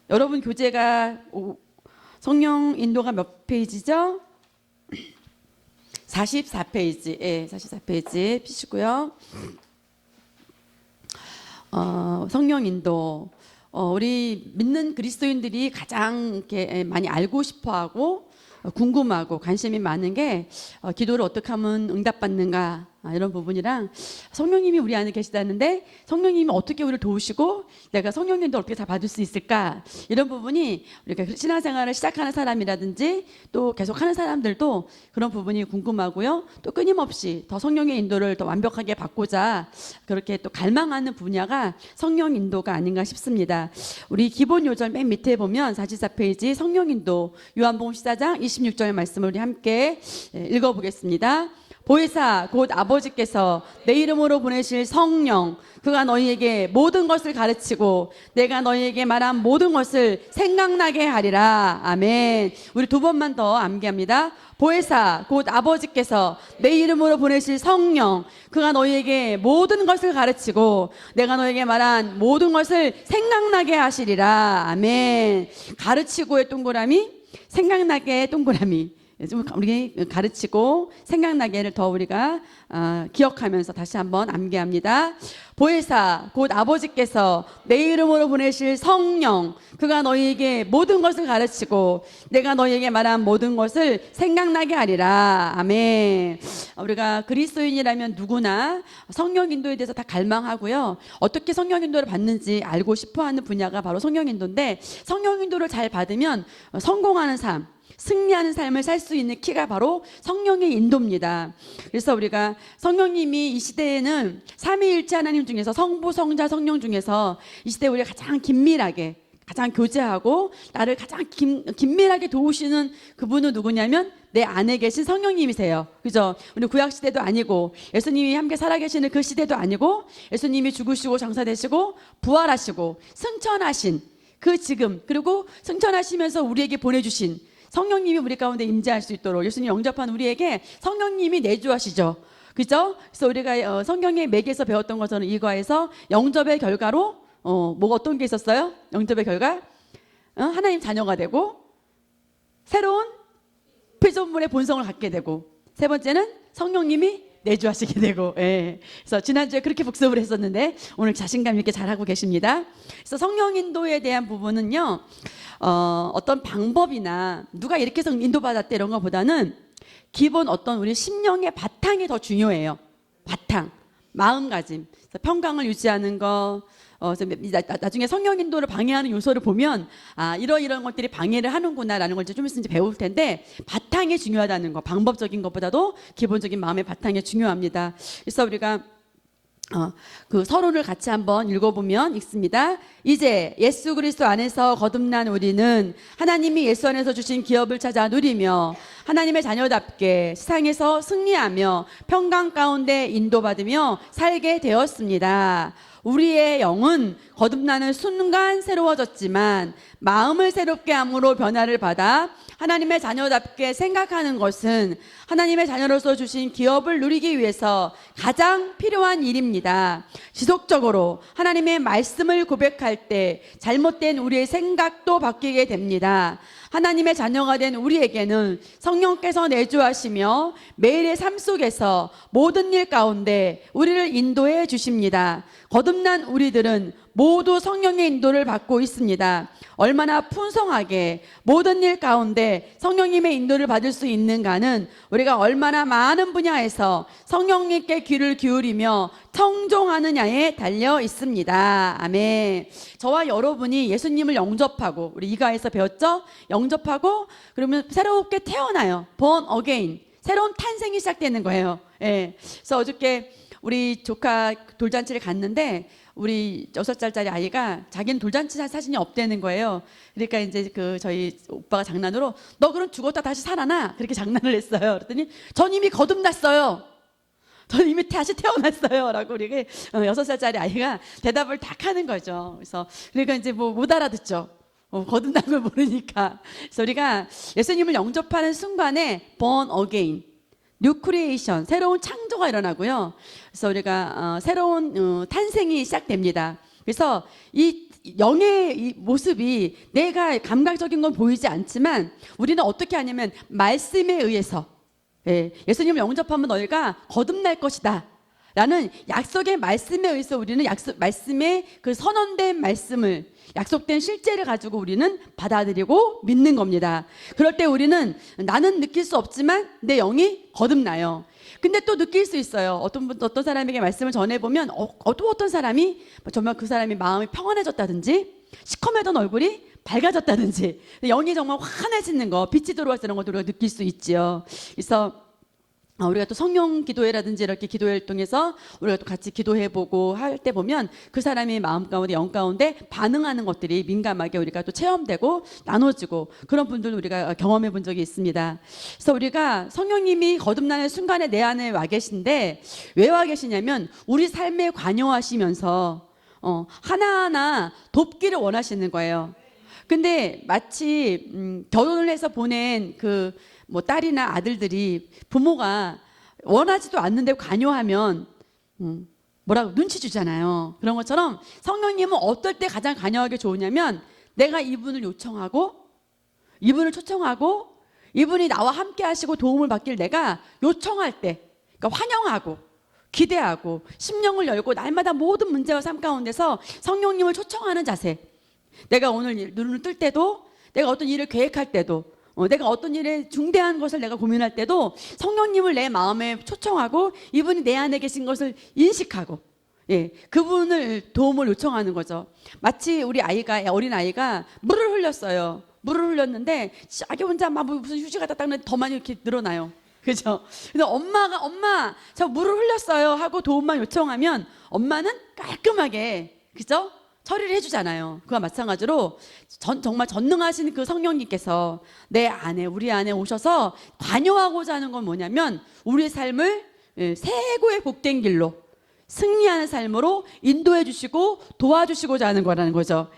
여러분 교재가 성령 인도가 몇 페이지죠? 44페이지. 예, 44페이지 피시고요. 성령 인도. 우리 믿는 그리스도인들이 가장 이렇게 많이 알고 싶어하고 궁금하고 관심이 많은 게 기도를 어떻게 하면 응답받는가 이런 부분이랑 성령님이 우리 안에 계시다는데 성령님이 어떻게 우리를 도우시고 내가 성령님도 어떻게 다 받을 수 있을까 이런 부분이 우리가 신앙생활을 시작하는 사람이라든지 또 계속하는 사람들도 그런 부분이 궁금하고요. 또 끊임없이 더 성령의 인도를 더 완벽하게 받고자 그렇게 또 갈망하는 분야가 성령 인도가 아닌가 싶습니다. 우리 기본 요절 맨 밑에 보면 44페이지 성령 인도 요한복음 14장 26절 말씀을 우리 함께 읽어보겠습니다. 보혜사 곧 아버지께서 내 이름으로 보내실 성령 그가 너희에게 모든 것을 가르치고 내가 너희에게 말한 모든 것을 생각나게 하리라. 아멘. 우리 두 번만 더 암기합니다. 보혜사 곧 아버지께서 내 이름으로 보내실 성령 그가 너희에게 모든 것을 가르치고 내가 너희에게 말한 모든 것을 생각나게 하시리라. 아멘. 가르치고의 동그라미 생각나게 동그라미 좀 우리 가르치고 생각나게를 더 우리가 기억하면서 다시 한번 암기합니다. 보혜사 곧 아버지께서 내 이름으로 보내실 성령 그가 너희에게 모든 것을 가르치고 내가 너희에게 말한 모든 것을 생각나게 하리라. 아멘. 우리가 그리스도인이라면 누구나 성령 인도에 대해서 다 갈망하고요. 어떻게 성령 인도를 받는지 알고 싶어하는 분야가 바로 성령 인도인데 성령 인도를 잘 받으면 성공하는 삶 승리하는 삶을 살 수 있는 키가 바로 성령의 인도입니다. 그래서 우리가 성령님이 이 시대에는 삼위일체 하나님 중에서 성부, 성자, 성령 중에서 이 시대에 우리가 가장 긴밀하게 가장 교제하고 나를 가장 긴밀하게 도우시는 그분은 누구냐면 내 안에 계신 성령님이세요. 그죠? 우리 구약 시대도 아니고 예수님이 함께 살아계시는 그 시대도 아니고 예수님이 죽으시고 장사되시고 부활하시고 승천하신 그 지금 그리고 승천하시면서 우리에게 보내주신 성령님이 우리 가운데 임재할 수 있도록 예수님 영접한 우리에게 성령님이 내주하시죠. 그죠? 그래서 우리가 성경의 맥에서 배웠던 것처럼 이거에서 영접의 결과로 뭐가 어떤 게 있었어요? 영접의 결과 하나님 자녀가 되고 새로운 피조물의 본성을 갖게 되고 세 번째는 성령님이 내주하시게 되고 예. 그래서 지난주에 그렇게 복습을 했었는데 오늘 자신감 있게 잘하고 계십니다. 그래서 성령 인도에 대한 부분은요 어떤 방법이나 누가 이렇게 해서 인도받았대 이런 것보다는 기본 어떤 우리 심령의 바탕이 더 중요해요. 바탕, 마음가짐, 평강을 유지하는 거 나중에 성령 인도를 방해하는 요소를 보면 이런 것들이 방해를 하는구나라는 걸 좀 있으면 이제 배울 텐데 바탕이 중요하다는 거 방법적인 것보다도 기본적인 마음의 바탕이 중요합니다. 그래서 우리가 그 서론을 같이 한번 읽어보면 읽습니다. 이제 예수 그리스도 안에서 거듭난 우리는 하나님이 예수 안에서 주신 기업을 찾아 누리며 하나님의 자녀답게 세상에서 승리하며 평강 가운데 인도받으며 살게 되었습니다. 우리의 영은 거듭나는 순간 새로워졌지만 마음을 새롭게 함으로 변화를 받아 하나님의 자녀답게 생각하는 것은 하나님의 자녀로서 주신 기업을 누리기 위해서 가장 필요한 일입니다. 지속적으로 하나님의 말씀을 고백할 때 잘못된 우리의 생각도 바뀌게 됩니다. 하나님의 자녀가 된 우리에게는 성령께서 내주하시며 매일의 삶 속에서 모든 일 가운데 우리를 인도해 주십니다. 거듭난 우리들은 모두 성령의 인도를 받고 있습니다. 얼마나 풍성하게 모든 일 가운데 성령님의 인도를 받을 수 있는가는 우리가 얼마나 많은 분야에서 성령님께 귀를 기울이며 청종하느냐에 달려 있습니다. 아멘. 저와 여러분이 예수님을 영접하고 우리 이가에서 배웠죠? 영접하고 그러면 새롭게 태어나요. born again. 새로운 탄생이 시작되는 거예요. 예. 그래서 어저께 우리 조카 돌잔치를 갔는데 우리 6살짜리 아이가 자기는 돌잔치 사진이 없다는 거예요. 그러니까 이제 저희 오빠가 장난으로 너 그럼 죽었다 다시 살아나 그렇게 장난을 했어요. 그랬더니 전 이미 거듭났어요. 전 이미 다시 태어났어요. 라고 우리 6살짜리 아이가 대답을 딱 하는 거죠. 그래서 그러니까 이제 못 알아듣죠. 거듭난 걸 모르니까. 그래서 우리가 예수님을 영접하는 순간에 born again. 뉴 크리에이션, 새로운 창조가 일어나고요. 그래서 우리가 새로운 탄생이 시작됩니다. 그래서 이 영의 이 모습이 내가 감각적인 건 보이지 않지만 우리는 어떻게 하냐면 말씀에 의해서, 예수님을 영접하면 너희가 거듭날 것이다 라는 약속의 말씀에 의해서 우리는 말씀의 그 선언된 말씀을, 약속된 실제를 가지고 우리는 받아들이고 믿는 겁니다. 그럴 때 우리는 나는 느낄 수 없지만 내 영이 거듭나요. 근데 또 느낄 수 있어요. 어떤 사람에게 말씀을 전해보면 어떤 사람이 정말 그 사람이 마음이 평안해졌다든지 시커매던 얼굴이 밝아졌다든지 영이 정말 환해지는 거, 빛이 들어와서 것도 우리가 느낄 수 있지요. 그래서 우리가 또 성령 기도회라든지 이렇게 기도회를 통해서 우리가 또 같이 기도해보고 할 때 보면 그 사람의 마음 가운데, 영 가운데 반응하는 것들이 민감하게 우리가 또 체험되고 나눠지고 그런 분들 우리가 경험해 본 적이 있습니다. 그래서 우리가 성령님이 거듭나는 순간에 내 안에 와 계신데 왜 와 계시냐면 우리 삶에 관여하시면서 하나하나 돕기를 원하시는 거예요. 근데 마치 결혼을 해서 보낸 그 딸이나 아들들이 부모가 원하지도 않는데 관여하면 뭐라고 눈치 주잖아요. 그런 것처럼 성령님은 어떨 때 가장 관여하기 좋으냐면 내가 이분을 요청하고 이분을 초청하고 이분이 나와 함께 하시고 도움을 받길 내가 요청할 때, 그러니까 환영하고 기대하고 심령을 열고 날마다 모든 문제와 삶 가운데서 성령님을 초청하는 자세. 내가 오늘 눈을 뜰 때도, 내가 어떤 일을 계획할 때도, 내가 어떤 일에 중대한 것을 내가 고민할 때도 성령님을 내 마음에 초청하고 이분이 내 안에 계신 것을 인식하고, 그분을 도움을 요청하는 거죠. 마치 우리 어린 아이가 물을 흘렸어요. 물을 흘렸는데 자기 혼자 막 무슨 휴지 갖다 닦는데 더 많이 이렇게 늘어나요. 그죠? 근데 엄마가 저 물을 흘렸어요 하고 도움만 요청하면 엄마는 깔끔하게, 그죠? 처리를 해주잖아요. 그와 마찬가지로 정말 전능하신 그 성령님께서 우리 안에 오셔서 관여하고자 하는 건 뭐냐면 우리의 삶을 최고의 복된 길로 승리하는 삶으로 인도해 주시고 도와주시고자 하는 거라는 거죠.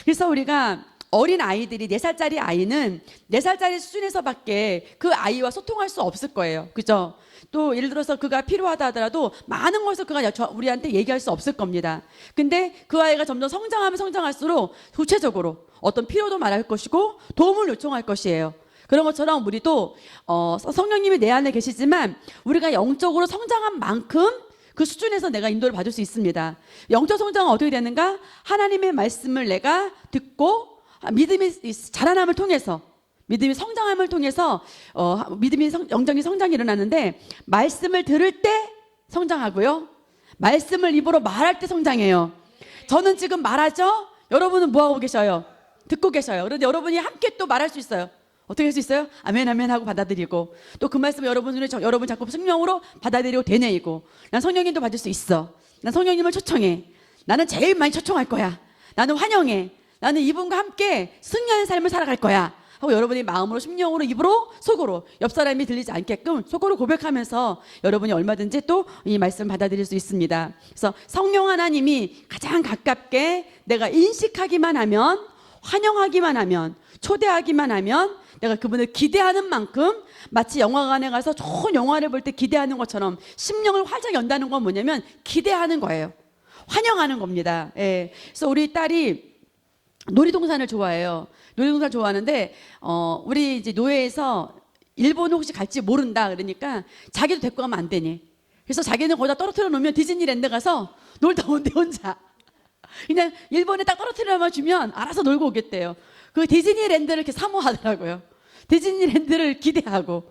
그래서 우리가 어린 아이들이 4살짜리 아이는 4살짜리 수준에서밖에 그 아이와 소통할 수 없을 거예요. 그죠? 또 예를 들어서 그가 필요하다 하더라도 많은 것을 그가 우리한테 얘기할 수 없을 겁니다. 근데 그 아이가 점점 성장하면 성장할수록 구체적으로 어떤 필요도 말할 것이고 도움을 요청할 것이에요. 그런 것처럼 우리도 성령님이 내 안에 계시지만 우리가 영적으로 성장한 만큼 그 수준에서 내가 인도를 받을 수 있습니다. 영적 성장은 어떻게 되는가? 하나님의 말씀을 내가 듣고 믿음이 자라남을 통해서, 믿음이 성장함을 통해서 영적인 성장이 일어나는데 말씀을 들을 때 성장하고요. 말씀을 입으로 말할 때 성장해요. 저는 지금 말하죠? 여러분은 뭐하고 계셔요? 듣고 계셔요. 그런데 여러분이 함께 또 말할 수 있어요. 어떻게 할 수 있어요? 아멘 아멘 하고 받아들이고 또 그 말씀을 여러분 자꾸 성령으로 받아들이고 되뇌이고 난 성령님도 받을 수 있어. 난 성령님을 초청해. 나는 제일 많이 초청할 거야. 나는 환영해. 나는 이분과 함께 승리하는 삶을 살아갈 거야 하고 여러분이 마음으로, 심령으로, 입으로, 속으로 옆 사람이 들리지 않게끔 속으로 고백하면서 여러분이 얼마든지 또 이 말씀을 받아들일 수 있습니다. 그래서 성령 하나님이 가장 가깝게 내가 인식하기만 하면, 환영하기만 하면, 초대하기만 하면 내가 그분을 기대하는 만큼 마치 영화관에 가서 좋은 영화를 볼 때 기대하는 것처럼 심령을 활짝 연다는 건 뭐냐면 기대하는 거예요. 환영하는 겁니다. 그래서 우리 딸이 놀이동산을 좋아해요. 놀이동산 좋아하는데 우리 이제 노예에서 일본 혹시 갈지 모른다 그러니까 자기도 데리고 가면 안 되니. 그래서 자기는 거기다 떨어뜨려 놓으면 디즈니랜드 가서 놀다 온대 혼자. 그냥 일본에 딱 떨어뜨려만 주면 알아서 놀고 오겠대요. 그 디즈니랜드를 이렇게 사모하더라고요. 디즈니랜드를 기대하고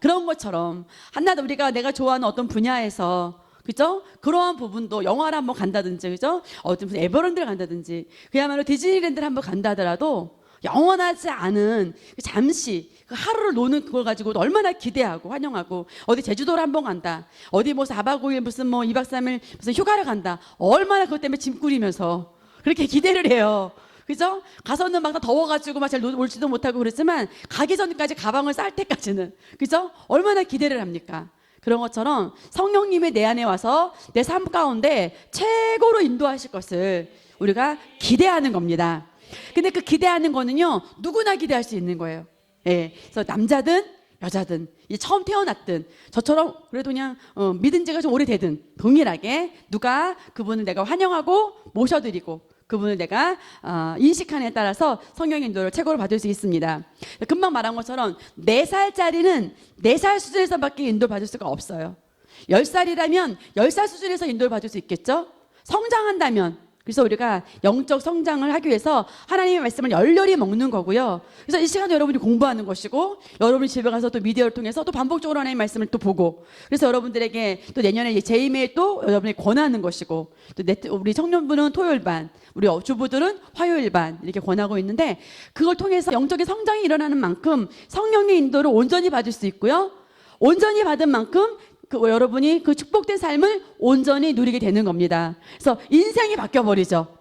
그런 것처럼 한낱 우리가 내가 좋아하는 어떤 분야에서, 그죠? 그러한 부분도 영화를 한번 간다든지, 그죠? 무슨 에버랜드를 간다든지, 그야말로 디즈니랜드를 한번 간다 하더라도 영원하지 않은 잠시 그 하루를 노는 그걸 가지고 얼마나 기대하고 환영하고, 어디 제주도를 한번 간다, 어디 뭐 4박 5일 무슨 뭐 2박 3일 무슨 휴가를 간다, 얼마나 그것 때문에 짐 꾸리면서 그렇게 기대를 해요. 그죠? 가서는 막 다 더워가지고 막 잘 놀지도 못하고 그랬지만 가기 전까지 가방을 쌀 때까지는, 그죠? 얼마나 기대를 합니까? 그런 것처럼 성령님이 내 안에 와서 내 삶 가운데 최고로 인도하실 것을 우리가 기대하는 겁니다. 근데 그 기대하는 거는요, 누구나 기대할 수 있는 거예요. 그래서 남자든 여자든 처음 태어났든 저처럼 그래도 그냥 믿은 지가 좀 오래되든 동일하게 누가 그분을 내가 환영하고 모셔드리고 그분을 내가 인식하느냐에 따라서 성령 인도를 최고로 받을 수 있습니다. 금방 말한 것처럼 4살짜리는 4살 수준에서밖에 인도를 받을 수가 없어요. 10살이라면 10살 수준에서 인도를 받을 수 있겠죠? 성장한다면. 그래서 우리가 영적 성장을 하기 위해서 하나님의 말씀을 열렬히 먹는 거고요. 그래서 이 시간에 여러분이 공부하는 것이고, 여러분이 집에 가서 또 미디어를 통해서 또 반복적으로 하나님의 말씀을 또 보고, 그래서 여러분들에게 또 내년에 제2매 또 여러분이 권하는 것이고, 또 우리 청년부는 토요일 반, 우리 주부들은 화요일 반 이렇게 권하고 있는데, 그걸 통해서 영적인 성장이 일어나는 만큼 성령의 인도를 온전히 받을 수 있고요. 온전히 받은 만큼 여러분이 그 축복된 삶을 온전히 누리게 되는 겁니다. 그래서 인생이 바뀌어버리죠.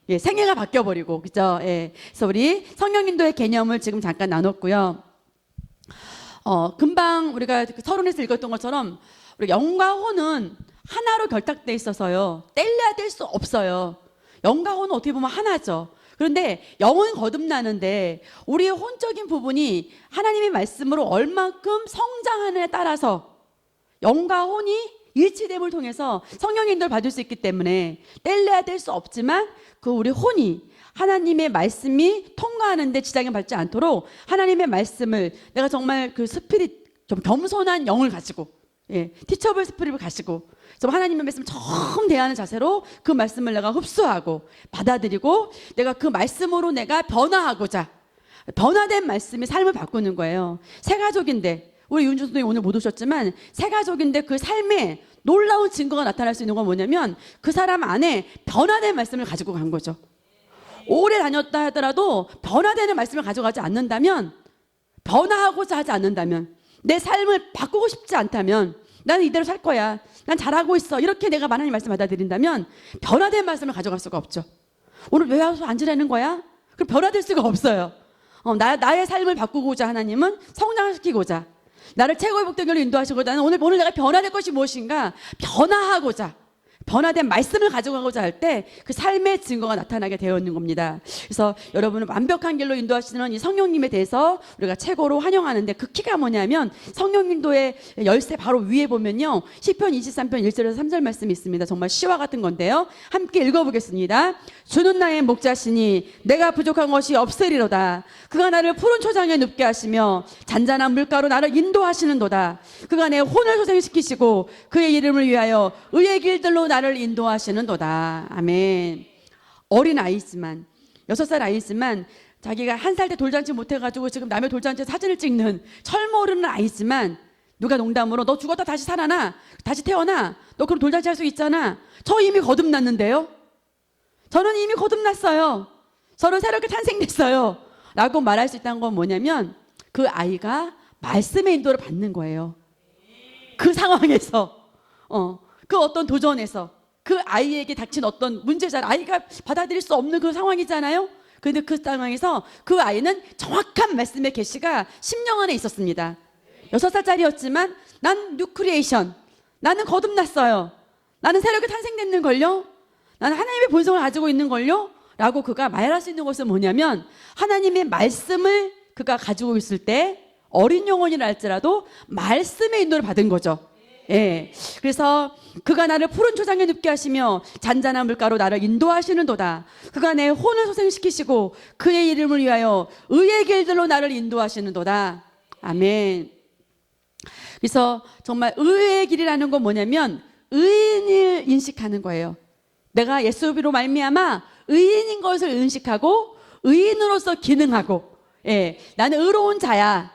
예, 생애가 바뀌어버리고, 그죠? 예. 그래서 우리 성령 인도의 개념을 지금 잠깐 나눴고요. 금방 우리가 서론에서 읽었던 것처럼, 우리 영과 혼은 하나로 결탁돼 있어서요. 뗄래야 뗄 수 없어요. 영과 혼은 어떻게 보면 하나죠. 그런데 영은 거듭나는데 우리의 혼적인 부분이 하나님의 말씀으로 얼만큼 성장하느냐에 따라서 영과 혼이 일치됨을 통해서 성령의 인도를 받을 수 있기 때문에 뗄래야 뗄 수 없지만, 그 우리 혼이 하나님의 말씀이 통과하는데 지장을 받지 않도록 하나님의 말씀을 내가 정말 그 스피릿, 좀 겸손한 영을 가지고, 예, 티처블 스피릿을 가지고 좀 하나님의 말씀을 처음 대하는 자세로 그 말씀을 내가 흡수하고 받아들이고, 내가 그 말씀으로 내가 변화하고자, 변화된 말씀이 삶을 바꾸는 거예요. 새 가족인데, 우리 윤준 선생님 오늘 못 오셨지만 새 가족인데 그 삶에 놀라운 증거가 나타날 수 있는 건 뭐냐면, 그 사람 안에 변화된 말씀을 가지고 간 거죠. 오래 다녔다 하더라도 변화되는 말씀을 가져가지 않는다면, 변화하고자 하지 않는다면, 내 삶을 바꾸고 싶지 않다면, 나는 이대로 살 거야, 난 잘하고 있어, 이렇게 내가 하나님 말씀 받아들인다면 변화된 말씀을 가져갈 수가 없죠. 오늘 왜 와서 앉으라는 거야? 그럼 변화될 수가 없어요. 나의 삶을 바꾸고자 하나님은 성장시키고자, 나를 최고의 복된 길로 인도하시고자, 나는 오늘 내가 변화될 것이 무엇인가 변화하고자, 변화된 말씀을 가져가고자 할 때 그 삶의 증거가 나타나게 되어 있는 겁니다. 그래서 여러분은 완벽한 길로 인도하시는 이 성령님에 대해서 우리가 최고로 환영하는데, 그 키가 뭐냐면 성령 인도의 열쇠 바로 위에 보면요, 시편 23편 1절에서 3절 말씀이 있습니다. 정말 시와 같은 건데요, 함께 읽어보겠습니다. 주는 나의 목자시니 내가 부족한 것이 없으리로다. 그가 나를 푸른 초장에 눕게 하시며 잔잔한 물가로 나를 인도하시는도다. 그가 내 혼을 소생시키시고 그의 이름을 위하여 의의 길들로 나를 인도하시는도다. 아멘. 어린 아이지만, 6살 아이지만, 자기가 1살 때 돌잔치 못해가지고 지금 남의 돌잔치에 사진을 찍는 철모르는 아이지만, 누가 농담으로 너 죽었다 다시 살아나, 다시 태어나, 너 그럼 돌잔치 할 수 있잖아, 저 이미 거듭났는데요, 저는 이미 거듭났어요, 저는 새롭게 탄생됐어요 라고 말할 수 있다는 건 뭐냐면, 그 아이가 말씀의 인도를 받는 거예요. 그 상황에서, 그 어떤 도전에서, 그 아이에게 닥친 어떤 문제잖아, 아이가 받아들일 수 없는 그 상황이잖아요. 그런데 그 상황에서 그 아이는 정확한 말씀의 계시가 10년 안에 있었습니다. 6살짜리였지만 난 뉴크리에이션, 나는 거듭났어요, 나는 새롭게 탄생됐는걸요, 나는 하나님의 본성을 가지고 있는걸요 라고 그가 말할 수 있는 것은 뭐냐면, 하나님의 말씀을 그가 가지고 있을 때 어린 영혼이라 할지라도 말씀의 인도를 받은 거죠. 예. 그래서 그가 나를 푸른 초장에 눕게 하시며 잔잔한 물가로 나를 인도하시는도다. 그가 내 혼을 소생시키시고 그의 이름을 위하여 의의 길들로 나를 인도하시는도다. 아멘. 그래서 정말 의의 길이라는 건 뭐냐면 의인을 인식하는 거예요. 내가 예수로 말미암아 의인인 것을 인식하고 의인으로서 기능하고, 예, 나는 의로운 자야,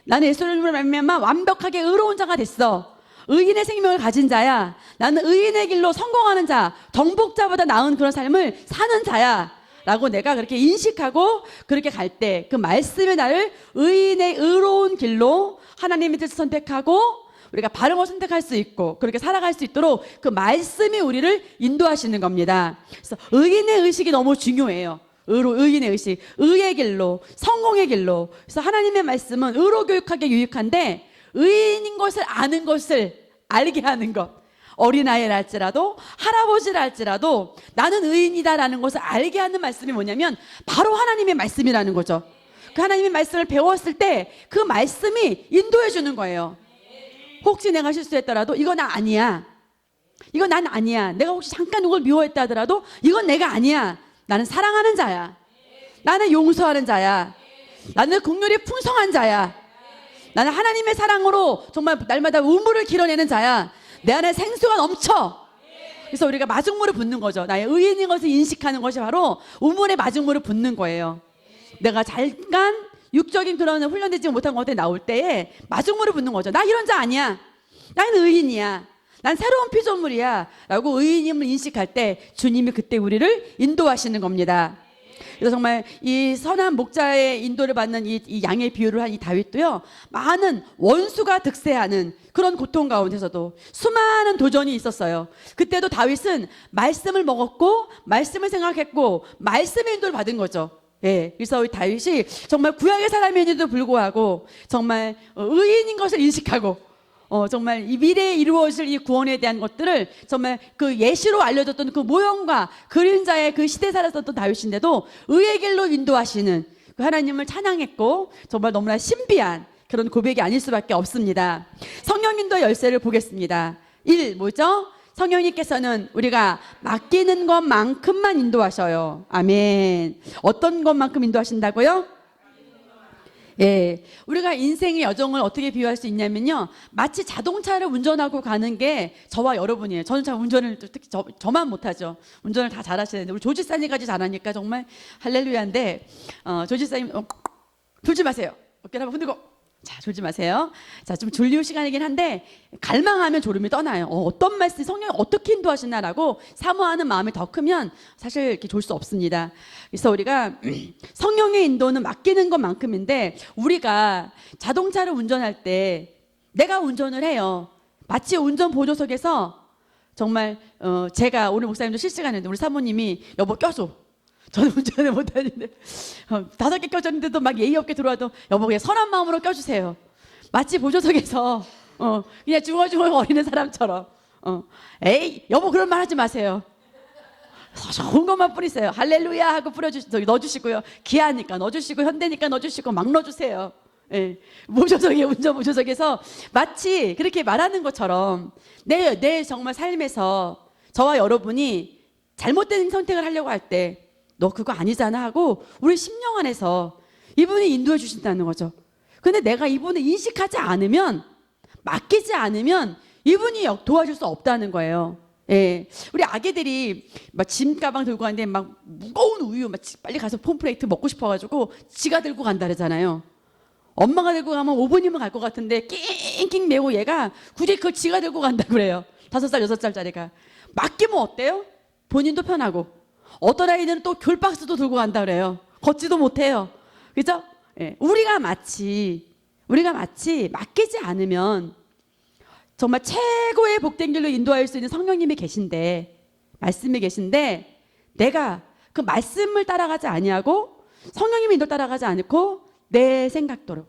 나는 예수로 말미암아 완벽하게 의로운 자가 됐어, 의인의 생명을 가진 자야, 나는 의인의 길로 성공하는 자, 정복자보다 나은 그런 삶을 사는 자야 라고 내가 그렇게 인식하고 그렇게 갈 때 그 말씀이 나를 의인의 의로운 길로 하나님의 뜻을 선택하고 우리가 바른 걸 선택할 수 있고 그렇게 살아갈 수 있도록 그 말씀이 우리를 인도하시는 겁니다. 그래서 의인의 의식이 너무 중요해요. 의인의 의식, 의의 길로, 성공의 길로. 그래서 하나님의 말씀은 의로 교육하게 유익한데, 의인인 것을 아는 것을 알게 하는 것, 어린아이라 할지라도 할아버지라 할지라도 나는 의인이다라는 것을 알게 하는 말씀이 뭐냐면 바로 하나님의 말씀이라는 거죠. 그 하나님의 말씀을 배웠을 때 그 말씀이 인도해 주는 거예요. 혹시 내가 실수했더라도 이거 나 아니야, 이거 난 아니야, 내가 혹시 잠깐 누굴 미워했다 하더라도 이건 내가 아니야, 나는 사랑하는 자야. 나는 용서하는 자야. 나는 긍휼이 풍성한 자야. 나는 하나님의 사랑으로 정말 날마다 우물을 길어내는 자야. 내 안에 생수가 넘쳐. 그래서 우리가 마중물을 붓는 거죠. 나의 의인인 것을 인식하는 것이 바로 우물에 마중물을 붓는 거예요. 내가 잠깐 육적인 그런 훈련되지 못한 것들이 나올 때에 마중물을 붓는 거죠. 나 이런 자 아니야. 나는 의인이야. 난 새로운 피조물이야. 라고 의인임을 인식할 때 주님이 그때 우리를 인도하시는 겁니다. 그래서 정말 이 선한 목자의 인도를 받는 이 양의 비유를 한 이 다윗도요, 많은 원수가 득세하는 그런 고통 가운데서도 수많은 도전이 있었어요. 그때도 다윗은 말씀을 먹었고 말씀을 생각했고 말씀의 인도를 받은 거죠. 예, 그래서 다윗이 정말 구약의 사람인데도 불구하고 정말 의인인 것을 인식하고 정말 이 미래에 이루어질 이 구원에 대한 것들을 정말 그 예시로 알려줬던 그 모형과 그림자의 그 시대에 살았었던 다윗인데도 의의 길로 인도하시는 그 하나님을 찬양했고 정말 너무나 신비한 그런 고백이 아닐 수밖에 없습니다. 성령 인도의 열쇠를 보겠습니다. 1. 뭐죠? 성령님께서는 우리가 맡기는 것만큼만 인도하셔요. 아멘. 어떤 것만큼 인도하신다고요? 예, 우리가 인생의 여정을 어떻게 비유할 수 있냐면요, 마치 자동차를 운전하고 가는 게 저와 여러분이에요. 저는 잘 운전을 특히 저만 못하죠. 운전을 다 잘하시는데 우리 조지사님까지 잘하니까 정말 할렐루야인데, 조지사님 졸지 마세요. 어깨를 한번 흔들고. 자, 졸지 마세요. 자, 좀 졸리울 시간이긴 한데 갈망하면 졸음이 떠나요. 어떤 말씀, 성령이 어떻게 인도하시나라고 사모하는 마음이 더 크면 사실 이렇게 졸 수 없습니다. 그래서 우리가 성령의 인도는 맡기는 것만큼인데, 우리가 자동차를 운전할 때 내가 운전을 해요. 마치 운전 보조석에서 정말 제가 오늘 목사님도 실시간인데 우리 사모님이 여보 껴줘. 저는 운전을 못하는데 5개 껴줬는데도 막 예의 없게 들어와도 여보 그냥 선한 마음으로 껴주세요. 마치 보조석에서 그냥 중얼중얼 거리는 사람처럼 에이 여보 그런 말 하지 마세요. 좋은 것만 뿌리세요. 할렐루야 하고 넣어주시고요. 기아니까 넣어주시고 현대니까 넣어주시고 막 넣어주세요. 예. 보조석에 운전 보조석에서 마치 그렇게 말하는 것처럼 내 정말 삶에서 저와 여러분이 잘못된 선택을 하려고 할 때 너 그거 아니잖아 하고 우리 심령 안에서 이분이 인도해 주신다는 거죠. 근데 내가 이분을 인식하지 않으면, 맡기지 않으면 이분이 도와줄 수 없다는 거예요. 예. 우리 아기들이 막 짐 가방 들고 가는데 막 무거운 우유 막 빨리 가서 폼플레이트 먹고 싶어가지고 지가 들고 간다 그러잖아요. 엄마가 들고 가면 5분이면 갈 것 같은데 낑낑 매고 얘가 굳이 그걸 지가 들고 간다 그래요. 5살, 6살짜리가. 맡기면 어때요? 본인도 편하고. 어떤 아이들은 또 귤박스도 들고 간다 그래요. 걷지도 못해요. 그죠? 예. 우리가 마치 맡기지 않으면 정말 최고의 복된 길로 인도할 수 있는 성령님이 계신데, 말씀이 계신데, 내가 그 말씀을 따라가지 아니하고 성령님의 인도 따라가지 않고 내 생각대로,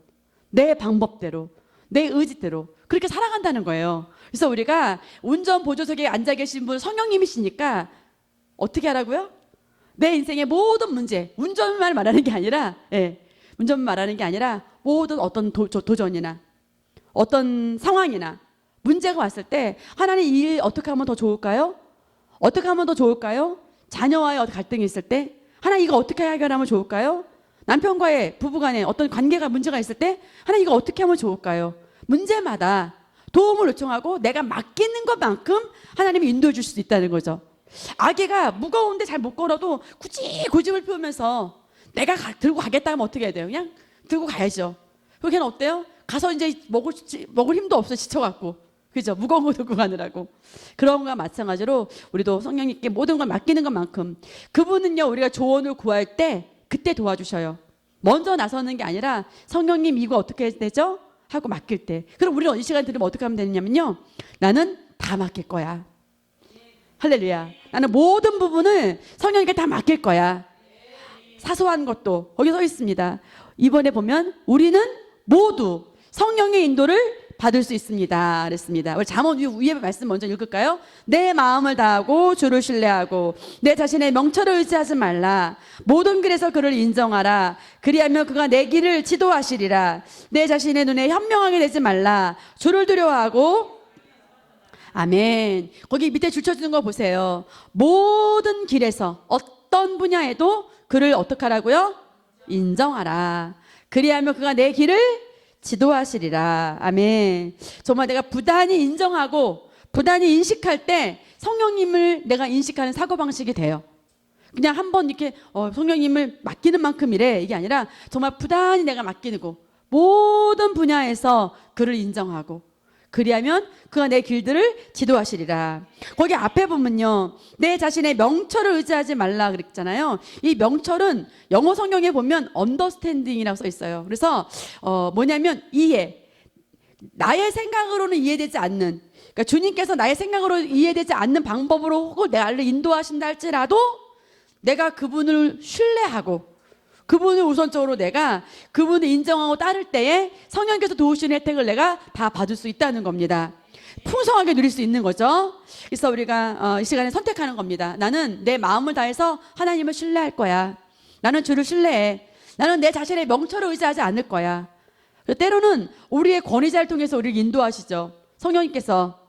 내 방법대로, 내 의지대로 그렇게 살아간다는 거예요. 그래서 우리가 운전 보조석에 앉아 계신 분 성령님이시니까 어떻게 하라고요? 내 인생의 모든 문제, 운전만 말하는 게 아니라, 예, 운전만 말하는 게 아니라 모든 어떤 도전이나 어떤 상황이나 문제가 왔을 때 하나님 이 일 어떻게 하면 더 좋을까요? 어떻게 하면 더 좋을까요? 자녀와의 갈등이 있을 때 하나님 이거 어떻게 해결하면 좋을까요? 남편과의 부부간에 어떤 관계가 문제가 있을 때 하나님 이거 어떻게 하면 좋을까요? 문제마다 도움을 요청하고 내가 맡기는 것만큼 하나님이 인도해 줄 수 있다는 거죠. 아기가 무거운데 잘 못 걸어도 굳이 고집을 피우면서 내가 들고 가겠다 하면 어떻게 해야 돼요? 그냥 들고 가야죠. 그걔는 어때요? 가서 이제 먹을 힘도 없어 지쳐갖고. 그죠? 무거운 거 들고 가느라고. 그런 것과 마찬가지로 우리도 성령님께 모든 걸 맡기는 것만큼 그분은요, 우리가 조언을 구할 때 그때 도와주셔요. 먼저 나서는 게 아니라 성령님 이거 어떻게 해야 되죠? 하고 맡길 때. 그럼 우리는 이 시간 들으면 어떻게 하면 되냐면요, 나는 다 맡길 거야. 할렐루야. 나는 모든 부분을 성령님께 다 맡길 거야. 사소한 것도 거기 서 있습니다. 이번에 보면 우리는 모두 성령의 인도를 받을 수 있습니다. 그랬습니다. 우리 잠언 위에 말씀 먼저 읽을까요? 내 마음을 다하고 주를 신뢰하고 내 자신의 명철을 의지하지 말라. 모든 길에서 그를 인정하라. 그리하면 그가 내 길을 지도하시리라. 내 자신의 눈에 현명하게 되지 말라. 주를 두려워하고. 아멘. 거기 밑에 줄쳐주는 거 보세요. 모든 길에서 어떤 분야에도 그를 어떻게 하라고요? 인정하라. 그리하면 그가 내 길을 지도하시리라. 아멘. 정말 내가 부단히 인정하고 부단히 인식할 때 성령님을 내가 인식하는 사고방식이 돼요. 그냥 한번 이렇게 성령님을 맡기는 만큼 이래, 이게 아니라 정말 부단히 내가 맡기고 모든 분야에서 그를 인정하고 그리하면 그가 내 길들을 지도하시리라. 거기 앞에 보면요, 내 자신의 명철을 의지하지 말라 그랬잖아요. 이 명철은 영어 성경에 보면 understanding이라고 써 있어요. 그래서 뭐냐면 이해, 나의 생각으로는 이해되지 않는, 그러니까 주님께서 나의 생각으로 이해되지 않는 방법으로 혹은 나를 인도하신다 할지라도 내가 그분을 신뢰하고 그분을 우선적으로 내가 그분을 인정하고 따를 때에 성령께서 도우시는 혜택을 내가 다 받을 수 있다는 겁니다. 풍성하게 누릴 수 있는 거죠. 그래서 우리가 이 시간에 선택하는 겁니다. 나는 내 마음을 다해서 하나님을 신뢰할 거야. 나는 주를 신뢰해. 나는 내 자신의 명철을 의지하지 않을 거야. 때로는 우리의 권위자를 통해서 우리를 인도하시죠. 성령님께서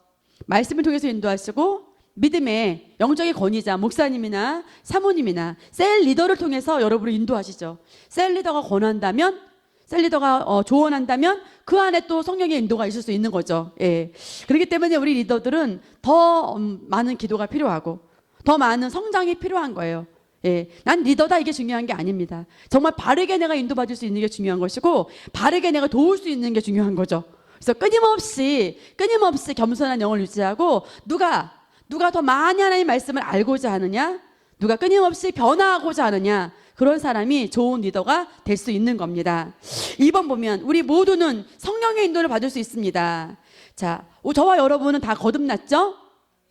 말씀을 통해서 인도하시고 믿음의 영적인 권위자, 목사님이나 사모님이나 셀 리더를 통해서 여러분을 인도하시죠. 셀 리더가 권한다면, 셀 리더가 조언한다면 그 안에 또 성령의 인도가 있을 수 있는 거죠. 예. 그렇기 때문에 우리 리더들은 더 많은 기도가 필요하고 더 많은 성장이 필요한 거예요. 예. 난 리더다, 이게 중요한 게 아닙니다. 정말 바르게 내가 인도받을 수 있는 게 중요한 것이고 바르게 내가 도울 수 있는 게 중요한 거죠. 그래서 끊임없이 겸손한 영을 유지하고 누가 더 많이 하나님의 말씀을 알고자 하느냐, 누가 끊임없이 변화하고자 하느냐, 그런 사람이 좋은 리더가 될 수 있는 겁니다. 2번 보면 우리 모두는 성령의 인도를 받을 수 있습니다. 자, 저와 여러분은 다 거듭났죠?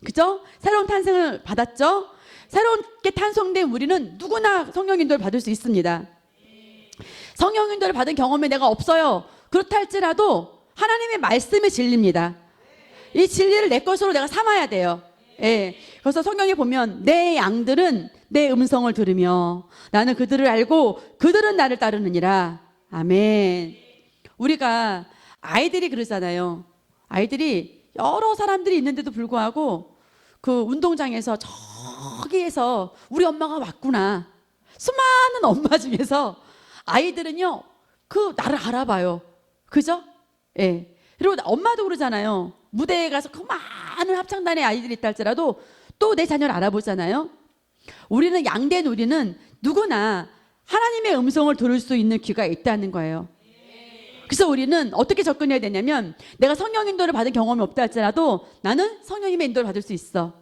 그죠? 새로운 탄생을 받았죠? 새롭게 탄생된 우리는 누구나 성령 인도를 받을 수 있습니다. 성령 인도를 받은 경험이 내가 없어요. 그렇다 할지라도 하나님의 말씀이 진리입니다. 이 진리를 내 것으로 내가 삼아야 돼요. 예. 그래서 성경에 보면 내 양들은 내 음성을 들으며 나는 그들을 알고 그들은 나를 따르느니라. 아멘. 우리가 아이들이 그러잖아요. 아이들이 여러 사람들이 있는데도 불구하고 그 운동장에서 저기에서 우리 엄마가 왔구나. 수많은 엄마 중에서 아이들은요, 그 나를 알아봐요. 그죠? 예. 그리고 엄마도 그러잖아요. 무대에 가서 그 많은 합창단의 아이들이 있다 할지라도 또 내 자녀를 알아보잖아요. 우리는, 양된 우리는 누구나 하나님의 음성을 들을 수 있는 귀가 있다는 거예요. 그래서 우리는 어떻게 접근해야 되냐면, 내가 성령 인도를 받은 경험이 없다 할지라도 나는 성령님의 인도를 받을 수 있어.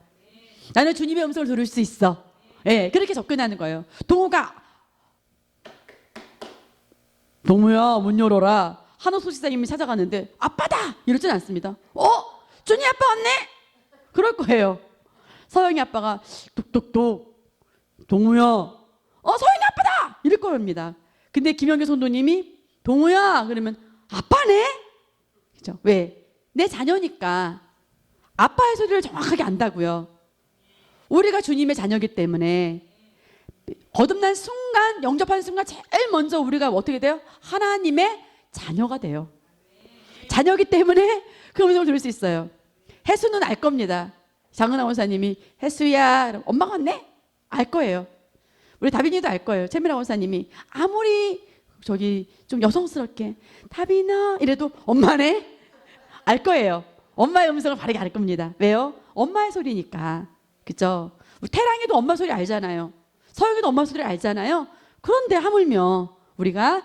나는 주님의 음성을 들을 수 있어. 예, 그렇게 접근하는 거예요. 동우가 동우야 문 열어라. 한우 소식사님이 찾아가는데 아빠다! 이러진 않습니다. 준이 아빠 왔네? 그럴 거예요. 서영이 아빠가 뚝뚝뚝 동우야 서영이 아빠다! 이럴 겁니다. 근데 김영규 성도님이 동우야 그러면 아빠네? 그죠? 왜? 내 자녀니까 아빠의 소리를 정확하게 안다고요. 우리가 주님의 자녀이기 때문에 거듭난 순간, 영접하는 순간 제일 먼저 우리가 어떻게 돼요? 하나님의 자녀가 돼요. 자녀이기 때문에 그 음성을 들을 수 있어요. 혜수는 알 겁니다. 장은아 원사님이 혜수야, 엄마가 왔네? 알 거예요. 우리 다빈이도 알 거예요. 최미라 원사님이 아무리 저기 좀 여성스럽게 다빈아 이래도 엄마네? 알 거예요. 엄마의 음성을 바르게 알 겁니다. 왜요? 엄마의 소리니까. 그죠? 우리 태랑이도 엄마 소리 알잖아요. 서영이도 엄마 소리를 알잖아요. 그런데 하물며 우리가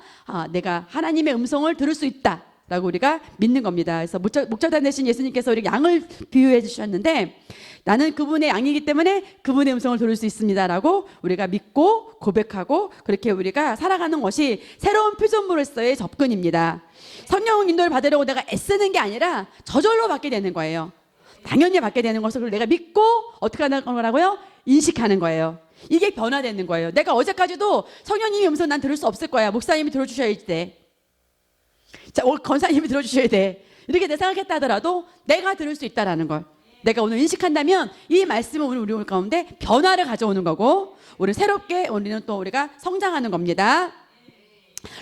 내가 하나님의 음성을 들을 수 있다라고 우리가 믿는 겁니다. 그래서 목자단 되신 예수님께서 우리 양을 비유해 주셨는데, 나는 그분의 양이기 때문에 그분의 음성을 들을 수 있습니다라고 우리가 믿고 고백하고 그렇게 우리가 살아가는 것이 새로운 피조물로서의 접근입니다. 성령 인도를 받으려고 내가 애쓰는 게 아니라 저절로 받게 되는 거예요. 당연히 받게 되는 것을 내가 믿고 어떻게 하는 거라고요? 인식하는 거예요. 이게 변화되는 거예요. 내가 어제까지도 성령님의 음성 난 들을 수 없을 거야. 목사님이 들어주셔야 돼. 자, 권사님이 들어주셔야 돼. 이렇게 내 생각했다 하더라도 내가 들을 수 있다라는 걸 내가 오늘 인식한다면 이 말씀은 우리 가운데 변화를 가져오는 거고, 우리 새롭게 우리는 또 우리가 성장하는 겁니다.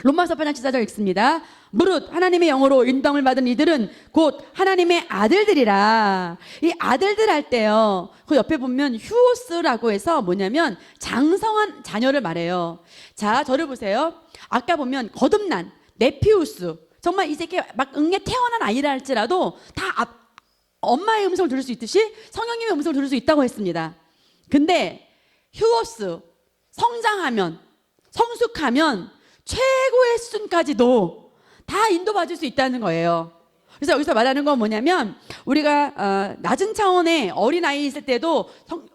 로마서 8장 14절 읽습니다. 무릇 하나님의 영으로 인도함을 받은 이들은 곧 하나님의 아들들이라. 이 아들들 할 때요, 그 옆에 보면 휴오스라고 해서 뭐냐면 장성한 자녀를 말해요. 자, 저를 보세요. 아까 보면 거듭난 네피우스, 정말 이제 막 응애 태어난 아이라 할지라도 다 엄마의 음성을 들을 수 있듯이 성령님의 음성을 들을 수 있다고 했습니다. 근데 휴오스, 성장하면, 성숙하면 최고의 수준까지도 다 인도받을 수 있다는 거예요. 그래서 여기서 말하는 건 뭐냐면, 우리가 낮은 차원의 어린아이 있을 때도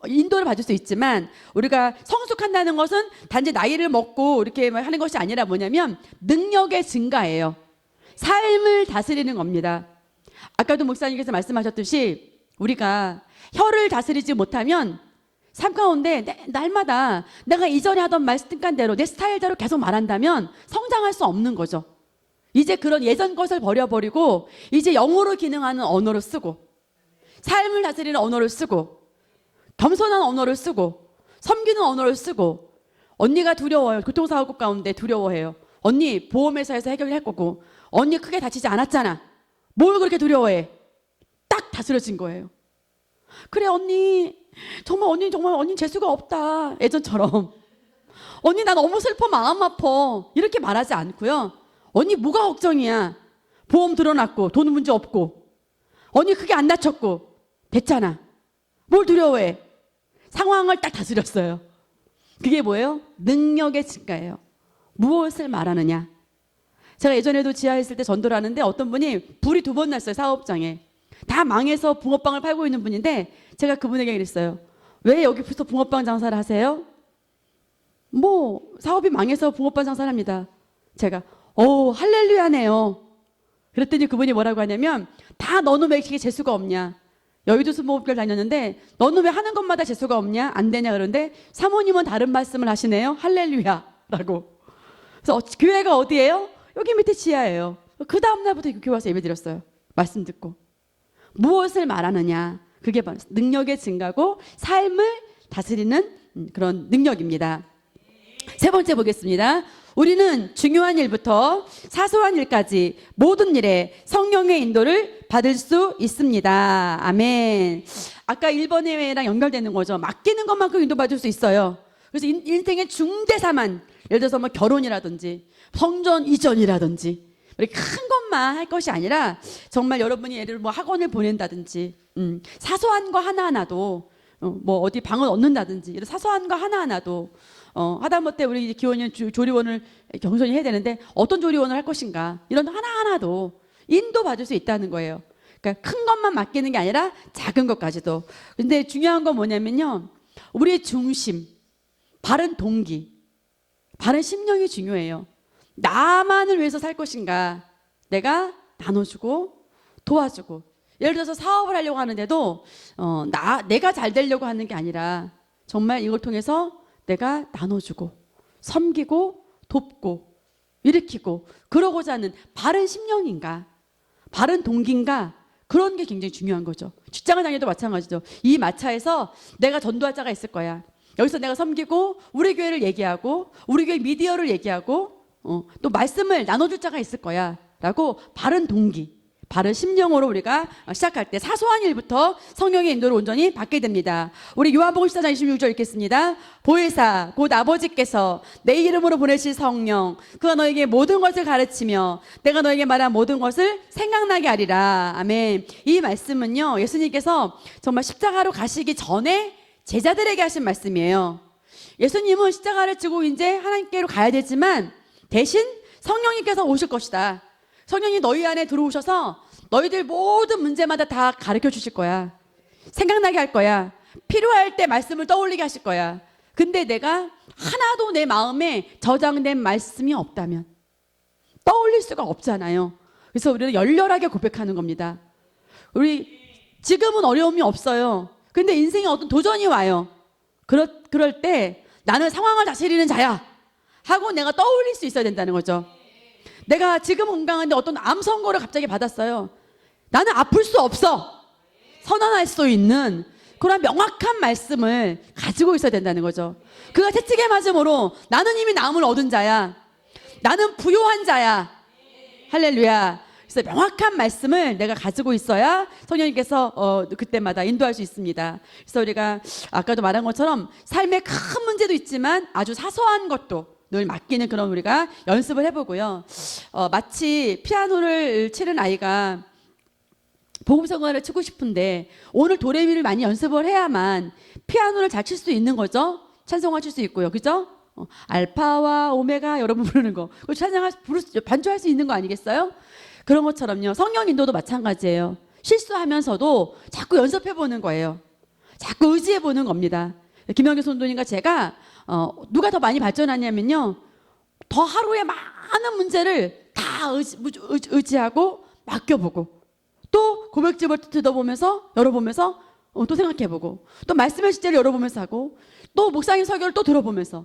인도를 받을 수 있지만, 우리가 성숙한다는 것은 단지 나이를 먹고 이렇게 하는 것이 아니라 뭐냐면 능력의 증가예요. 삶을 다스리는 겁니다. 아까도 목사님께서 말씀하셨듯이 우리가 혀를 다스리지 못하면 삶 가운데 날마다 내가 이전에 하던 말 습관대로 내 스타일대로 계속 말한다면 성장할 수 없는 거죠. 이제 그런 예전 것을 버려버리고 이제 영으로 기능하는 언어를 쓰고, 삶을 다스리는 언어를 쓰고, 겸손한 언어를 쓰고, 섬기는 언어를 쓰고. 언니가 두려워요. 교통사고 가운데 두려워해요. 언니 보험회사에서 해결할 거고, 언니 크게 다치지 않았잖아. 뭘 그렇게 두려워해? 딱 다스려진 거예요. 그래 언니, 정말 언니 재수가 없다. 예전처럼. 언니 나 너무 슬퍼, 마음 아파. 이렇게 말하지 않고요. 언니 뭐가 걱정이야? 보험 들어놨고 돈 문제 없고 언니 크게 안 다쳤고 됐잖아. 뭘 두려워해? 상황을 딱 다스렸어요. 그게 뭐예요? 능력의 증가예요. 무엇을 말하느냐. 제가 예전에도 지하에 있을 때 전도를 하는데 어떤 분이 불이 2번 났어요. 사업장에. 다 망해서 붕어빵을 팔고 있는 분인데 제가 그분에게 그랬어요. 왜 여기부터 붕어빵 장사를 하세요? 뭐 사업이 망해서 붕어빵 장사를 합니다. 제가 할렐루야네요. 그랬더니 그분이 뭐라고 하냐면, 다 너는 왜 이렇게 재수가 없냐. 여의도 수목교를 다녔는데 너는 왜 하는 것마다 재수가 없냐, 안 되냐. 그런데 사모님은 다른 말씀을 하시네요. 할렐루야라고. 그래서 교회가 어디예요? 여기 밑에 지하예요. 그 다음날부터 교회 와서 예배 드렸어요. 말씀 듣고. 무엇을 말하느냐, 그게 바로 능력의 증가고 삶을 다스리는 그런 능력입니다. 세 번째 보겠습니다. 우리는 중요한 일부터 사소한 일까지 모든 일에 성령의 인도를 받을 수 있습니다. 아멘. 아까 1번의 랑 연결되는 거죠. 맡기는 것만큼 인도받을 수 있어요. 그래서 인생의 중대사만, 예를 들어서 뭐 결혼이라든지 성전 이전이라든지 큰 것만 할 것이 아니라, 정말 여러분이 예를 들어 뭐 학원을 보낸다든지, 사소한 거 하나하나도, 뭐 어디 방을 얻는다든지, 이런 사소한 거 하나하나도, 하다못해 우리 기원이 조리원을 겸손히 해야 되는데 어떤 조리원을 할 것인가, 이런 하나하나도 인도받을 수 있다는 거예요. 그러니까 큰 것만 맡기는 게 아니라 작은 것까지도. 근데 중요한 건 뭐냐면요, 우리의 중심, 바른 동기, 바른 심령이 중요해요. 나만을 위해서 살 것인가, 내가 나눠주고 도와주고. 예를 들어서 사업을 하려고 하는데도 내가 잘 되려고 하는 게 아니라 정말 이걸 통해서 내가 나눠주고 섬기고 돕고 일으키고 그러고자 하는 바른 심령인가, 바른 동기인가, 그런 게 굉장히 중요한 거죠. 직장을 다녀도 마찬가지죠. 이 마차에서 내가 전도할 자가 있을 거야. 여기서 내가 섬기고 우리 교회를 얘기하고 우리 교회 미디어를 얘기하고 또 말씀을 나눠줄 자가 있을 거야 라고 바른 동기, 바른 심령으로 우리가 시작할 때 사소한 일부터 성령의 인도를 온전히 받게 됩니다. 우리 요한복음 14장 26절 읽겠습니다. 보혜사 곧 아버지께서 내 이름으로 보내실 성령, 그가 너에게 모든 것을 가르치며 내가 너에게 말한 모든 것을 생각나게 하리라. 아멘. 이 말씀은요, 예수님께서 정말 십자가로 가시기 전에 제자들에게 하신 말씀이에요. 예수님은 십자가를 지고 이제 하나님께로 가야 되지만 대신 성령님께서 오실 것이다. 성령이 너희 안에 들어오셔서 너희들 모든 문제마다 다 가르쳐 주실 거야. 생각나게 할 거야. 필요할 때 말씀을 떠올리게 하실 거야. 근데 내가 하나도 내 마음에 저장된 말씀이 없다면 떠올릴 수가 없잖아요. 그래서 우리는 열렬하게 고백하는 겁니다. 우리 지금은 어려움이 없어요. 근데 인생에 어떤 도전이 와요. 그럴 때 나는 상황을 다스리는 자야 하고 내가 떠올릴 수 있어야 된다는 거죠. 내가 지금 건강한데 어떤 암 선고를 갑자기 받았어요. 나는 아플 수 없어. 선언할 수 있는 그런 명확한 말씀을 가지고 있어야 된다는 거죠. 그가 채찍에 맞음으로 나는 이미 나음을 얻은 자야. 나는 부요한 자야. 할렐루야. 그래서 명확한 말씀을 내가 가지고 있어야 성령님께서 그때마다 인도할 수 있습니다. 그래서 우리가 아까도 말한 것처럼 삶의 큰 문제도 있지만 아주 사소한 것도 늘 맡기는 그런 우리가 연습을 해보고요. 마치 피아노를 치는 아이가 복음성가를 치고 싶은데 오늘 도레미를 많이 연습을 해야만 피아노를 잘 칠 수 있는 거죠. 찬송가 칠 수 있고요. 그죠? 알파와 오메가 여러분 부르는 거 찬송할 반주할 수 있는 거 아니겠어요? 그런 것처럼요. 성령 인도도 마찬가지예요. 실수하면서도 자꾸 연습해 보는 거예요. 자꾸 의지해 보는 겁니다. 김영규 선도님과 제가 누가 더 많이 발전하냐면요. 더 하루에 많은 문제를 다 의지하고 맡겨보고 또 고백집을 뜯어보면서 열어보면서 또 생각해보고 또 말씀의 실제를 열어보면서 하고 또 목사님 설교를 또 들어보면서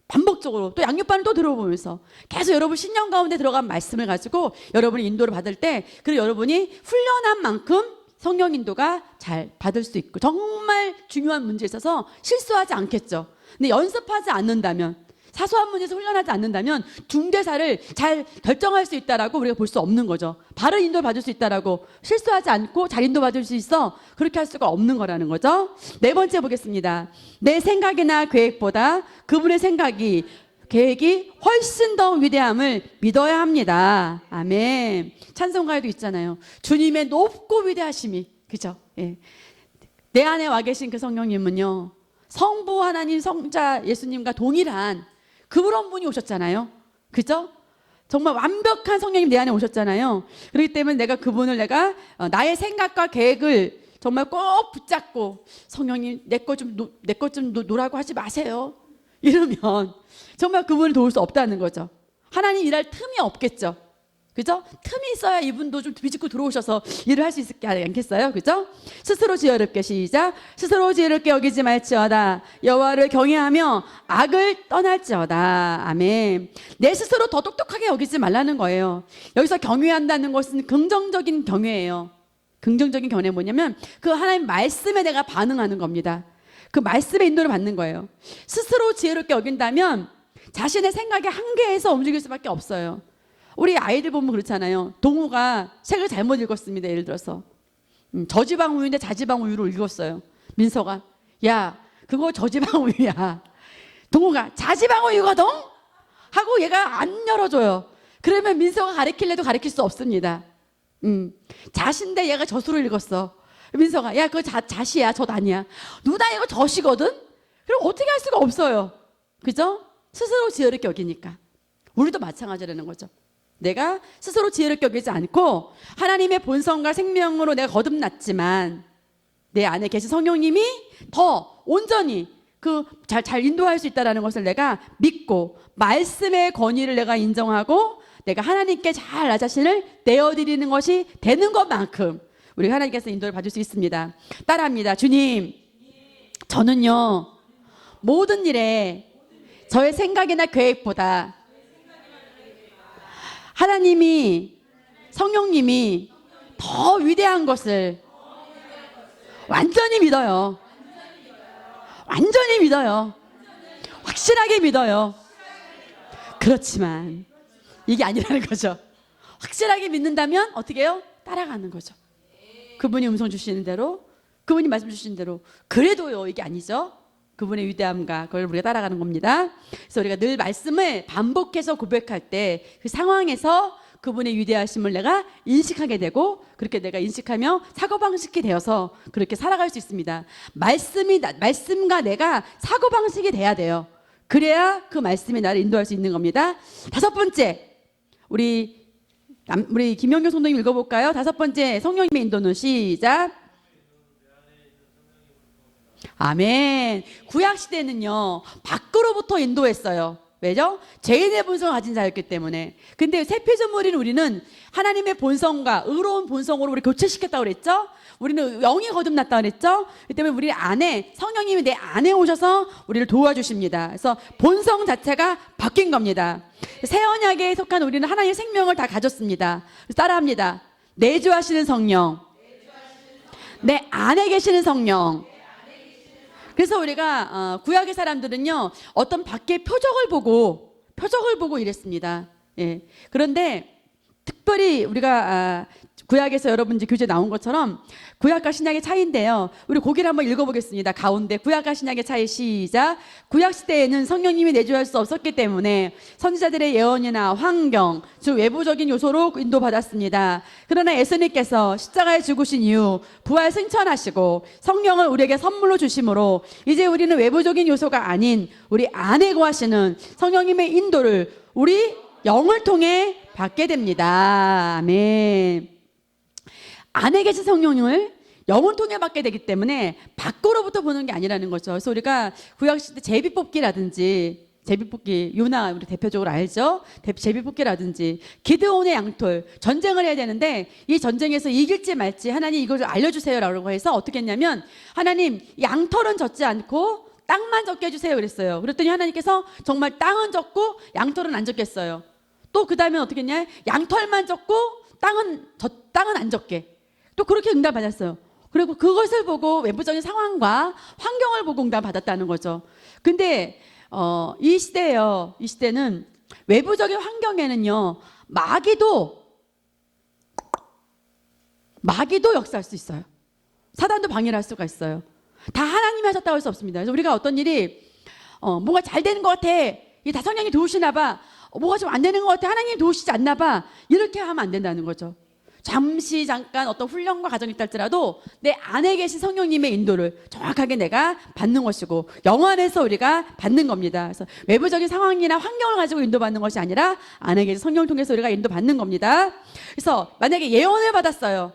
반복적으로 또 양육반을 또 들어보면서 계속 여러분 신령 가운데 들어간 말씀을 가지고 여러분이 인도를 받을 때 그리고 여러분이 훈련한 만큼 성령 인도가 잘 받을 수 있고 정말 중요한 문제에 있어서 실수하지 않겠죠. 근데 연습하지 않는다면 사소한 문제에서 훈련하지 않는다면 중대사를 잘 결정할 수 있다라고 우리가 볼 수 없는 거죠. 바른 인도를 받을 수 있다라고 실수하지 않고 잘 인도받을 수 있어 그렇게 할 수가 없는 거라는 거죠. 네 번째 보겠습니다. 내 생각이나 계획보다 그분의 생각이 계획이 훨씬 더 위대함을 믿어야 합니다. 아멘. 찬송가에도 있잖아요. 주님의 높고 위대하심이 그죠? 예. 내 안에 와 계신 그 성령님은요. 성부 하나님 성자 예수님과 동일한 그런 분이 오셨잖아요. 그죠? 정말 완벽한 성령님 내 안에 오셨잖아요. 그렇기 때문에 내가 그분을 나의 생각과 계획을 정말 꼭 붙잡고 성령님 내 것 좀 놓으라고 하지 마세요. 이러면 정말 그분을 도울 수 없다는 거죠. 하나님 일할 틈이 없겠죠. 그죠? 틈이 있어야 이분도 좀 비집고 들어오셔서 일을 할 수 있지 않겠어요? 그죠? 스스로 지혜롭게 시작. 스스로 지혜롭게 여기지 말지어다. 여호와를 경외하며 악을 떠날지어다. 아멘. 내 스스로 더 똑똑하게 여기지 말라는 거예요. 여기서 경외한다는 것은 긍정적인 경외예요. 긍정적인 경외는 뭐냐면 그 하나님 말씀에 내가 반응하는 겁니다. 그 말씀의 인도를 받는 거예요. 스스로 지혜롭게 여긴다면 자신의 생각의 한계에서 움직일 수밖에 없어요. 우리 아이들 보면 그렇잖아요. 동우가 책을 잘못 읽었습니다. 예를 들어서 저지방 우유인데 자지방 우유로 읽었어요. 민서가 야 그거 저지방 우유야. 동우가 자지방 우유거든? 하고 얘가 안 열어줘요. 그러면 민서가 가르칠래도 가르칠 수 없습니다. 자신데 얘가 젖으로 읽었어. 민서가 야 그거 자시야 젖 아니야. 누나 이거 젖이거든? 그럼 어떻게 할 수가 없어요. 그죠? 스스로 지혜롭게 여기니까. 우리도 마찬가지라는 거죠. 내가 스스로 지혜롭게 여기지 않고 하나님의 본성과 생명으로 내가 거듭났지만 내 안에 계신 성령님이 더 온전히 잘 인도할 수 있다는 것을 내가 믿고 말씀의 권위를 내가 인정하고 내가 하나님께 잘 나 자신을 내어드리는 것이 되는 것만큼 우리 하나님께서 인도를 받을 수 있습니다. 따라합니다. 주님, 저는요 모든 일에 저의 생각이나 계획보다 하나님이 성령님이 더 위대한 것을 완전히 믿어요. 완전히 믿어요. 확실하게 믿어요. 그렇지만 이게 아니라는 거죠. 확실하게 믿는다면 어떻게 해요? 따라가는 거죠. 그분이 음성 주시는 대로, 그분이 말씀 주시는 대로. 그래도요 이게 아니죠. 그분의 위대함과 그걸 우리가 따라가는 겁니다. 그래서 우리가 늘 말씀을 반복해서 고백할 때 그 상황에서 그분의 위대하심을 내가 인식하게 되고 그렇게 내가 인식하며 사고방식이 되어서 그렇게 살아갈 수 있습니다. 말씀과 내가 사고방식이 돼야 돼요. 그래야 그 말씀이 나를 인도할 수 있는 겁니다. 다섯 번째, 우리 김영규 성도님 읽어볼까요? 다섯 번째 성령님의 인도는 시작. 아멘. 구약 시대는요 밖으로부터 인도했어요. 왜죠? 죄인의 본성을 가진 자였기 때문에. 근데 새 피조물인 우리는 하나님의 본성과 의로운 본성으로 우리 교체시켰다고 그랬죠? 우리는 영이 거듭났다고 그랬죠? 그 때문에 우리 안에 성령님이 내 안에 오셔서 우리를 도와주십니다. 그래서 본성 자체가 바뀐 겁니다. 새 언약에 속한 우리는 하나님의 생명을 다 가졌습니다. 그래서 따라합니다. 내주하시는 성령, 내 안에 계시는 성령. 그래서 우리가 구약의 사람들은요 어떤 밖의 표적을 보고 이랬습니다. 예. 그런데 특별히 우리가 구약에서 여러분 이제 교재 나온 것처럼 구약과 신약의 차이인데요. 우리 고기를 한번 읽어보겠습니다. 가운데 구약과 신약의 차이 시작. 구약 시대에는 성령님이 내주할 수 없었기 때문에 선지자들의 예언이나 환경, 즉 외부적인 요소로 인도받았습니다. 그러나 예수님께서 십자가에 죽으신 이후 부활 승천하시고 성령을 우리에게 선물로 주심으로 이제 우리는 외부적인 요소가 아닌 우리 안에 거하시는 성령님의 인도를 우리 영을 통해 받게 됩니다. 아멘. 안에 계신 성령을 영을 통해 받게 되기 때문에 밖으로부터 보는 게 아니라는 거죠. 그래서 우리가 구약시대 제비뽑기라든지 제비뽑기 요나 우리 대표적으로 알죠? 제비뽑기라든지 기드온의 양털 전쟁을 해야 되는데 이 전쟁에서 이길지 말지 하나님 이걸 알려주세요라고 해서 어떻게 했냐면 하나님 양털은 젓지 않고 땅만 젓게 해주세요 그랬어요. 그랬더니 하나님께서 정말 땅은 젓고 양털은 안 젓겠어요. 또 그 다음에 어떻게 했냐? 양털만 젓고 땅은 안 젓게. 또 그렇게 응답받았어요. 그리고 그것을 보고 외부적인 상황과 환경을 보고 응답받았다는 거죠. 근데 이 시대예요. 이 시대는 외부적인 환경에는요. 마귀도 역사할 수 있어요. 사단도 방해를 할 수가 있어요. 다 하나님이 하셨다고 할 수 없습니다. 그래서 우리가 어떤 일이 뭔가 잘 되는 것 같아. 이 다 성령이 도우시나 봐. 뭐가 좀 안 되는 것 같아. 하나님이 도우시지 않나 봐. 이렇게 하면 안 된다는 거죠. 잠깐 어떤 훈련과 과정이 있다 할지라도 내 안에 계신 성령님의 인도를 정확하게 내가 받는 것이고 영 안에서 우리가 받는 겁니다. 그래서 외부적인 상황이나 환경을 가지고 인도받는 것이 아니라 안에 계신 성령을 통해서 우리가 인도받는 겁니다. 그래서 만약에 예언을 받았어요.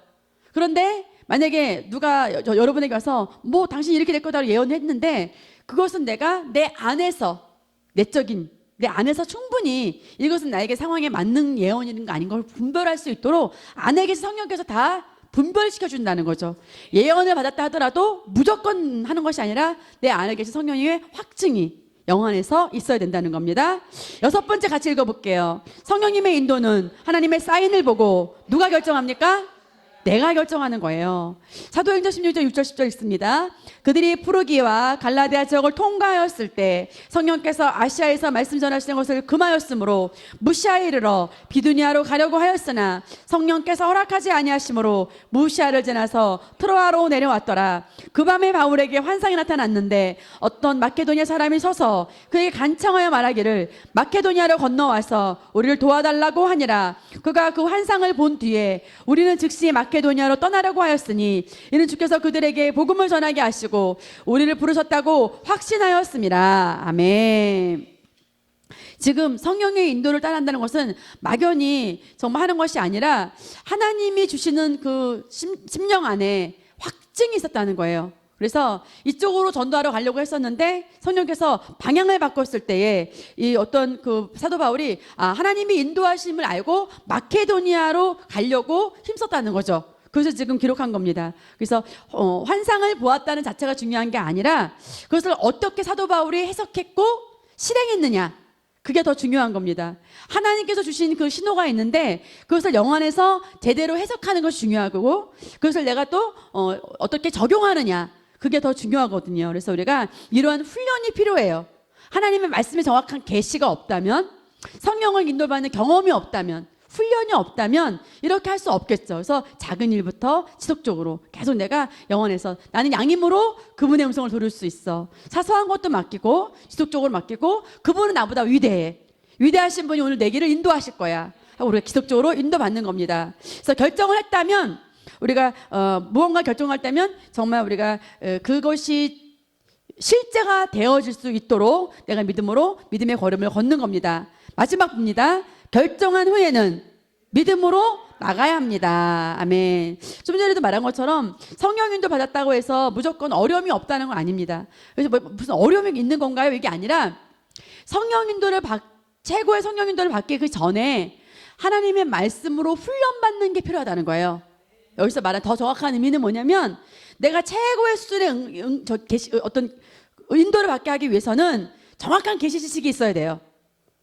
그런데 만약에 누가 여러분에게 와서 뭐 당신이 이렇게 될 거다라고 예언을 했는데 그것은 내가 내 안에서 내적인 내 안에서 충분히 이것은 나에게 상황에 맞는 예언인 거 아닌 걸 분별할 수 있도록 안에 계신 성령께서 다 분별시켜 준다는 거죠. 예언을 받았다 하더라도 무조건 하는 것이 아니라 내 안에 계신 성령의 확증이 영 안에서 있어야 된다는 겁니다. 6번째 같이 읽어볼게요. 성령님의 인도는 하나님의 사인을 보고 누가 결정합니까? 내가 결정하는 거예요. 사도행전 16장 6절 10절 있습니다. 그들이 프루기와 갈라디아 지역을 통과하였을 때 성령께서 아시아에서 말씀 전하시는 것을 금하였으므로 무시아에 이르러 비두니아로 가려고 하였으나 성령께서 허락하지 아니하심으로 무시아를 지나서 트로아로 내려왔더라. 그 밤에 바울에게 환상이 나타났는데 어떤 마케도니아 사람이 서서 그에게 간청하여 말하기를 마케도니아로 건너와서 우리를 도와달라고 하니라. 그가 그 환상을 본 뒤에 우리는 즉시 마케도니아로 떠나려고 하였으니 이는 주께서 그들에게 복음을 전하게 하시고 우리를 부르셨다고 확신하였습니다. 아멘. 지금 성령의 인도를 따라한다는 것은 막연히 정말 하는 것이 아니라 하나님이 주시는 그 심령 안에 확증이 있었다는 거예요. 그래서 이쪽으로 전도하러 가려고 했었는데 성령께서 방향을 바꿨을 때에 이 어떤 그 사도 바울이 하나님이 인도하심을 알고 마케도니아로 가려고 힘썼다는 거죠. 그래서 지금 기록한 겁니다. 그래서 환상을 보았다는 자체가 중요한 게 아니라 그것을 어떻게 사도 바울이 해석했고 실행했느냐, 그게 더 중요한 겁니다. 하나님께서 주신 그 신호가 있는데 그것을 영 안에서 제대로 해석하는 것이 중요하고 그것을 내가 또 어떻게 적용하느냐, 그게 더 중요하거든요. 그래서 우리가 이러한 훈련이 필요해요. 하나님의 말씀에 정확한 계시가 없다면, 성령을 인도받는 경험이 없다면, 훈련이 없다면 이렇게 할 수 없겠죠. 그래서 작은 일부터 지속적으로 계속 내가 영원해서 나는 양심으로 그분의 음성을 들을 수 있어. 사소한 것도 맡기고 지속적으로 맡기고 그분은 나보다 위대해. 위대하신 분이 오늘 내 길을 인도하실 거야. 우리가 지속적으로 인도받는 겁니다. 그래서 결정을 했다면 우리가 무언가 결정할 때면 정말 우리가 그것이 실제가 되어질 수 있도록 내가 믿음으로 믿음의 걸음을 걷는 겁니다. 마지막 봅니다. 결정한 후에는 믿음으로 나가야 합니다. 아멘. 좀 전에도 말한 것처럼 성령인도 받았다고 해서 무조건 어려움이 없다는 건 아닙니다. 그래서 무슨 어려움이 있는 건가요? 이게 아니라 성령인도를 최고의 성령인도를 받기 그 전에 하나님의 말씀으로 훈련받는 게 필요하다는 거예요. 여기서 말한 더 정확한 의미는 뭐냐면 내가 최고의 수준의 어떤 인도를 받게 하기 위해서는 정확한 계시 지식이 있어야 돼요.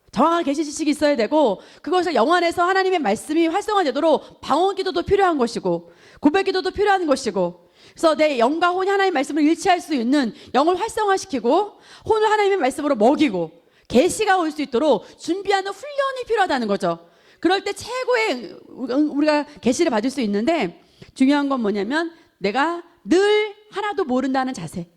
정확한 계시 지식이 있어야 되고 그것을 영 안에서 하나님의 말씀이 활성화되도록 방언 기도도 필요한 것이고 고백 기도도 필요한 것이고 그래서 내 영과 혼이 하나님의 말씀을 일치할 수 있는 영을 활성화시키고 혼을 하나님의 말씀으로 먹이고 계시가 올 수 있도록 준비하는 훈련이 필요하다는 거죠. 그럴 때 최고의 우리가 계시를 받을 수 있는데 중요한 건 뭐냐면 내가 늘 하나도 모른다는 자세,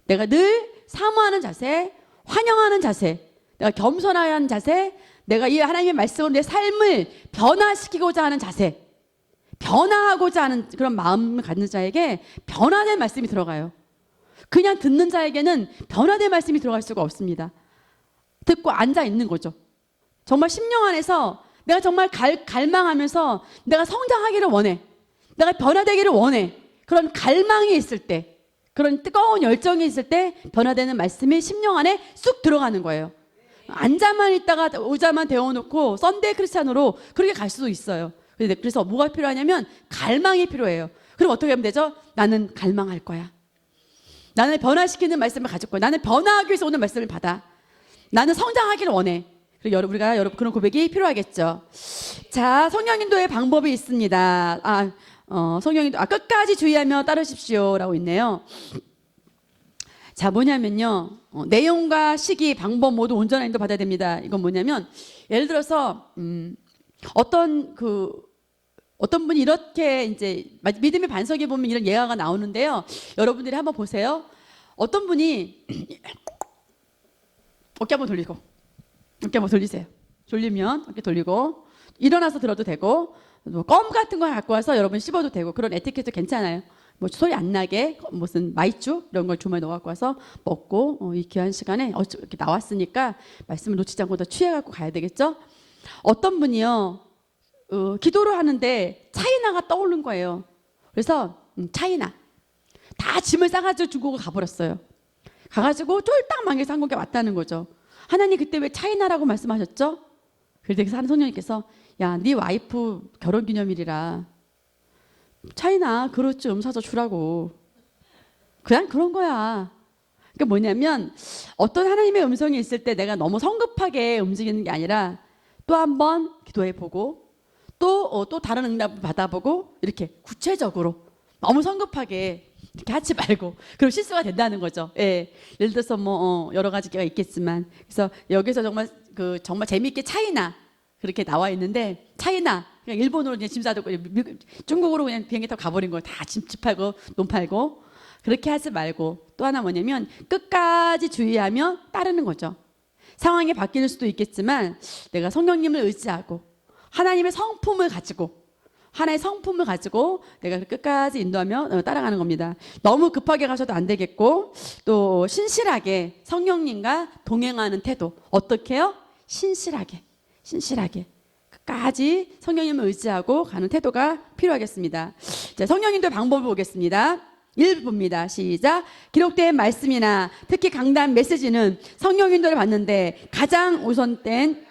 내가 늘 사모하는 자세, 환영하는 자세, 내가 겸손하는 자세, 내가 이 하나님의 말씀으로 내 삶을 변화시키고자 하는 자세, 변화하고자 하는 그런 마음을 갖는 자에게 변화된 말씀이 들어가요. 그냥 듣는 자에게는 변화된 말씀이 들어갈 수가 없습니다. 듣고 앉아 있는 거죠. 정말 심령 안에서 내가 정말 갈망하면서 내가 성장하기를 원해, 내가 변화되기를 원해, 그런 갈망이 있을 때, 그런 뜨거운 열정이 있을 때 변화되는 말씀이 심령 안에 쑥 들어가는 거예요. 앉아만 있다가 의자만 데워놓고 썬데이 크리스찬으로 그렇게 갈 수도 있어요. 그래서 뭐가 필요하냐면 갈망이 필요해요. 그럼 어떻게 하면 되죠? 나는 갈망할 거야. 나는 변화시키는 말씀을 가질 거야. 나는 변화하기 위해서 오는 말씀을 받아. 나는 성장하기를 원해. 그리고 우리가 그런 고백이 필요하겠죠. 자, 성령 인도의 방법이 있습니다. 성령 인도 끝까지 주의하며 따르십시오라고 있네요. 자, 뭐냐면요, 내용과 시기, 방법 모두 온전한 인도 받아야 됩니다. 이건 뭐냐면 예를 들어서 어떤 분이 이렇게 이제 믿음의 반석에 보면 이런 예화가 나오는데요. 여러분들이 한번 보세요. 어떤 분이 어깨 한번 돌리고, 어깨 한번 돌리세요. 졸리면 어깨 돌리고 일어나서 들어도 되고, 껌 같은 거 갖고 와서 여러분 씹어도 되고, 그런 에티켓도 괜찮아요. 뭐 소리 안 나게 무슨 마이쮸 이런 걸 주머니에 넣어 갖고 와서 먹고, 이 귀한 시간에 이렇게 나왔으니까 말씀을 놓치지 않고 더 취해 갖고 가야 되겠죠. 어떤 분이요, 기도를 하는데 차이나가 떠오른 거예요. 그래서 차이나 다 짐을 싸가지고 중국을 가버렸어요. 가가지고 쫄딱 망해서 한국에 왔다는 거죠. 하나님 그때 왜 차이나라고 말씀하셨죠? 그래서 한 성령님께서 야, 네 와이프 결혼기념일이라 차이나 그릇 좀 사서 주라고. 그냥 그런 거야. 그러니까 뭐냐면 어떤 하나님의 음성이 있을 때 내가 너무 성급하게 움직이는 게 아니라 또 한 번 기도해보고 또 다른 응답을 받아보고 이렇게 구체적으로 너무 성급하게 이렇게 하지 말고, 그럼 실수가 된다는 거죠. 예. 예를 들어서 뭐 여러 가지가 있겠지만, 그래서 여기서 정말 재미있게 차이나 그렇게 나와 있는데, 차이나 그냥 일본으로 그냥 짐 싸들고 중국으로 그냥 비행기 타고 가버린 거예요. 다 짐 팔고 논 팔고. 그렇게 하지 말고 또 하나 뭐냐면 끝까지 주의하며 따르는 거죠. 상황이 바뀔 수도 있겠지만 내가 성령님을 의지하고 하나님의 성품을 가지고, 하나의 성품을 가지고 내가 끝까지 인도하며 따라가는 겁니다. 너무 급하게 가셔도 안 되겠고, 또 신실하게 성령님과 동행하는 태도. 어떻게 해요? 신실하게 끝까지 성령님을 의지하고 가는 태도가 필요하겠습니다. 자, 성령님도 방법을 보겠습니다. 1부입니다. 시작. 기록된 말씀이나 특히 강단 메시지는 성령 인도를 받는데 가장 우선된,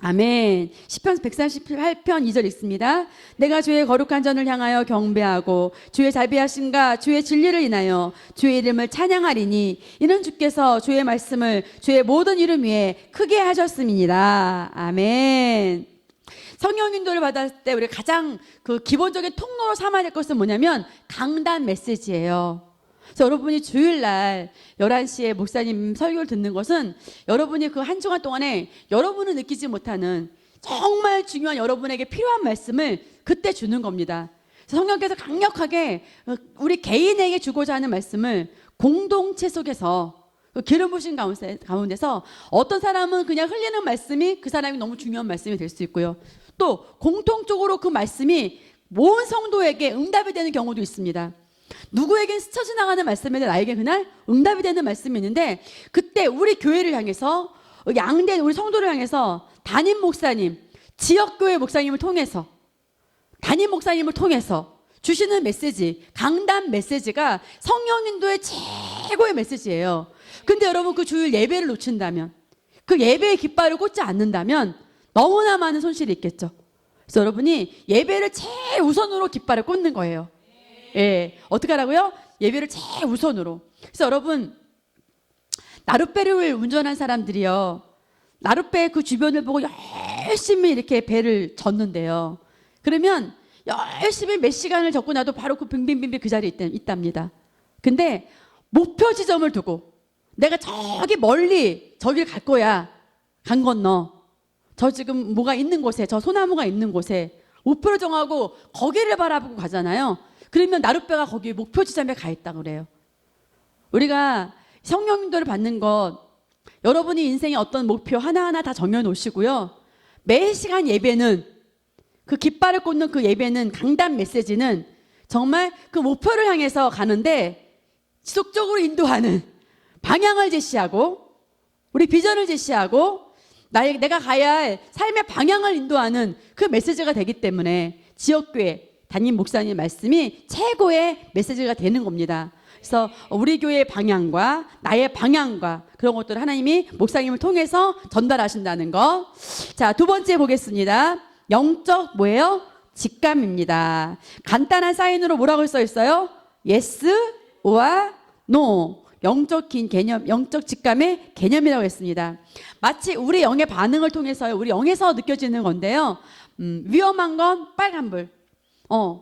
아멘. 시편 138편 2절 읽습니다. 내가 주의 거룩한 전을 향하여 경배하고 주의 자비하심과 주의 진리를 인하여 주의 이름을 찬양하리니 이는 주께서 주의 말씀을 주의 모든 이름 위에 크게 하셨음이니라. 아멘. 성령 인도를 받을 때 우리 가장 기본적인 통로로 삼아야 될 것은 뭐냐면 강단 메시지예요. 그래서 여러분이 주일날 11시에 목사님 설교를 듣는 것은 여러분이 그 한 주간 동안에 여러분은 느끼지 못하는 정말 중요한 여러분에게 필요한 말씀을 그때 주는 겁니다. 성령께서 강력하게 우리 개인에게 주고자 하는 말씀을 공동체 속에서 기름 부으신 가운데서 어떤 사람은 그냥 흘리는 말씀이 그 사람이 너무 중요한 말씀이 될 수 있고요. 또 공통적으로 그 말씀이 모든 성도에게 응답이 되는 경우도 있습니다. 누구에겐 스쳐 지나가는 말씀인데 나에게 그날 응답이 되는 말씀이 있는데, 그때 우리 교회를 향해서, 양대 우리 성도를 향해서 담임 목사님, 지역교회 목사님을 통해서, 담임 목사님을 통해서 주시는 메시지, 강단 메시지가 성령 인도의 최고의 메시지예요. 근데 여러분 그 주일 예배를 놓친다면, 그 예배의 깃발을 꽂지 않는다면 너무나 많은 손실이 있겠죠. 그래서 여러분이 예배를 최우선으로 깃발을 꽂는 거예요. 예, 어떻게 하라고요? 예배를 최우선으로. 그래서 여러분, 나룻배를 운전한 사람들이요, 나룻배 그 주변을 보고 열심히 이렇게 배를 젓는데요. 그러면 열심히 몇 시간을 젓고 나도 바로 그 빙빙빙빙 그 자리에 있답니다. 근데 목표 지점을 두고 내가 저기 멀리 저길 갈 거야. 강 건너. 저 지금 뭐가 있는 곳에, 저 소나무가 있는 곳에 목표를 정하고 거기를 바라보고 가잖아요. 그러면 나룻배가 거기 목표 지점에 가 있다 그래요. 우리가 성령 인도를 받는 것, 여러분이 인생의 어떤 목표 하나하나 다 정해놓으시고요. 매 시간 예배는, 그 깃발을 꽂는 그 예배는, 강단 메시지는 정말 그 목표를 향해서 가는데 지속적으로 인도하는, 방향을 제시하고 우리 비전을 제시하고 내가 가야 할 삶의 방향을 인도하는 그 메시지가 되기 때문에 지역교회 담임 목사님 말씀이 최고의 메시지가 되는 겁니다. 그래서 우리 교회의 방향과 나의 방향과 그런 것들을 하나님이 목사님을 통해서 전달하신다는 거. 자, 두 번째 보겠습니다. 영적 뭐예요? 직감입니다. 간단한 사인으로 뭐라고 써 있어요? Yes와 No. 영적 개념, 영적 직감의 개념이라고 했습니다. 마치 우리 영의 반응을 통해서요, 우리 영에서 느껴지는 건데요. 위험한 건 빨간불,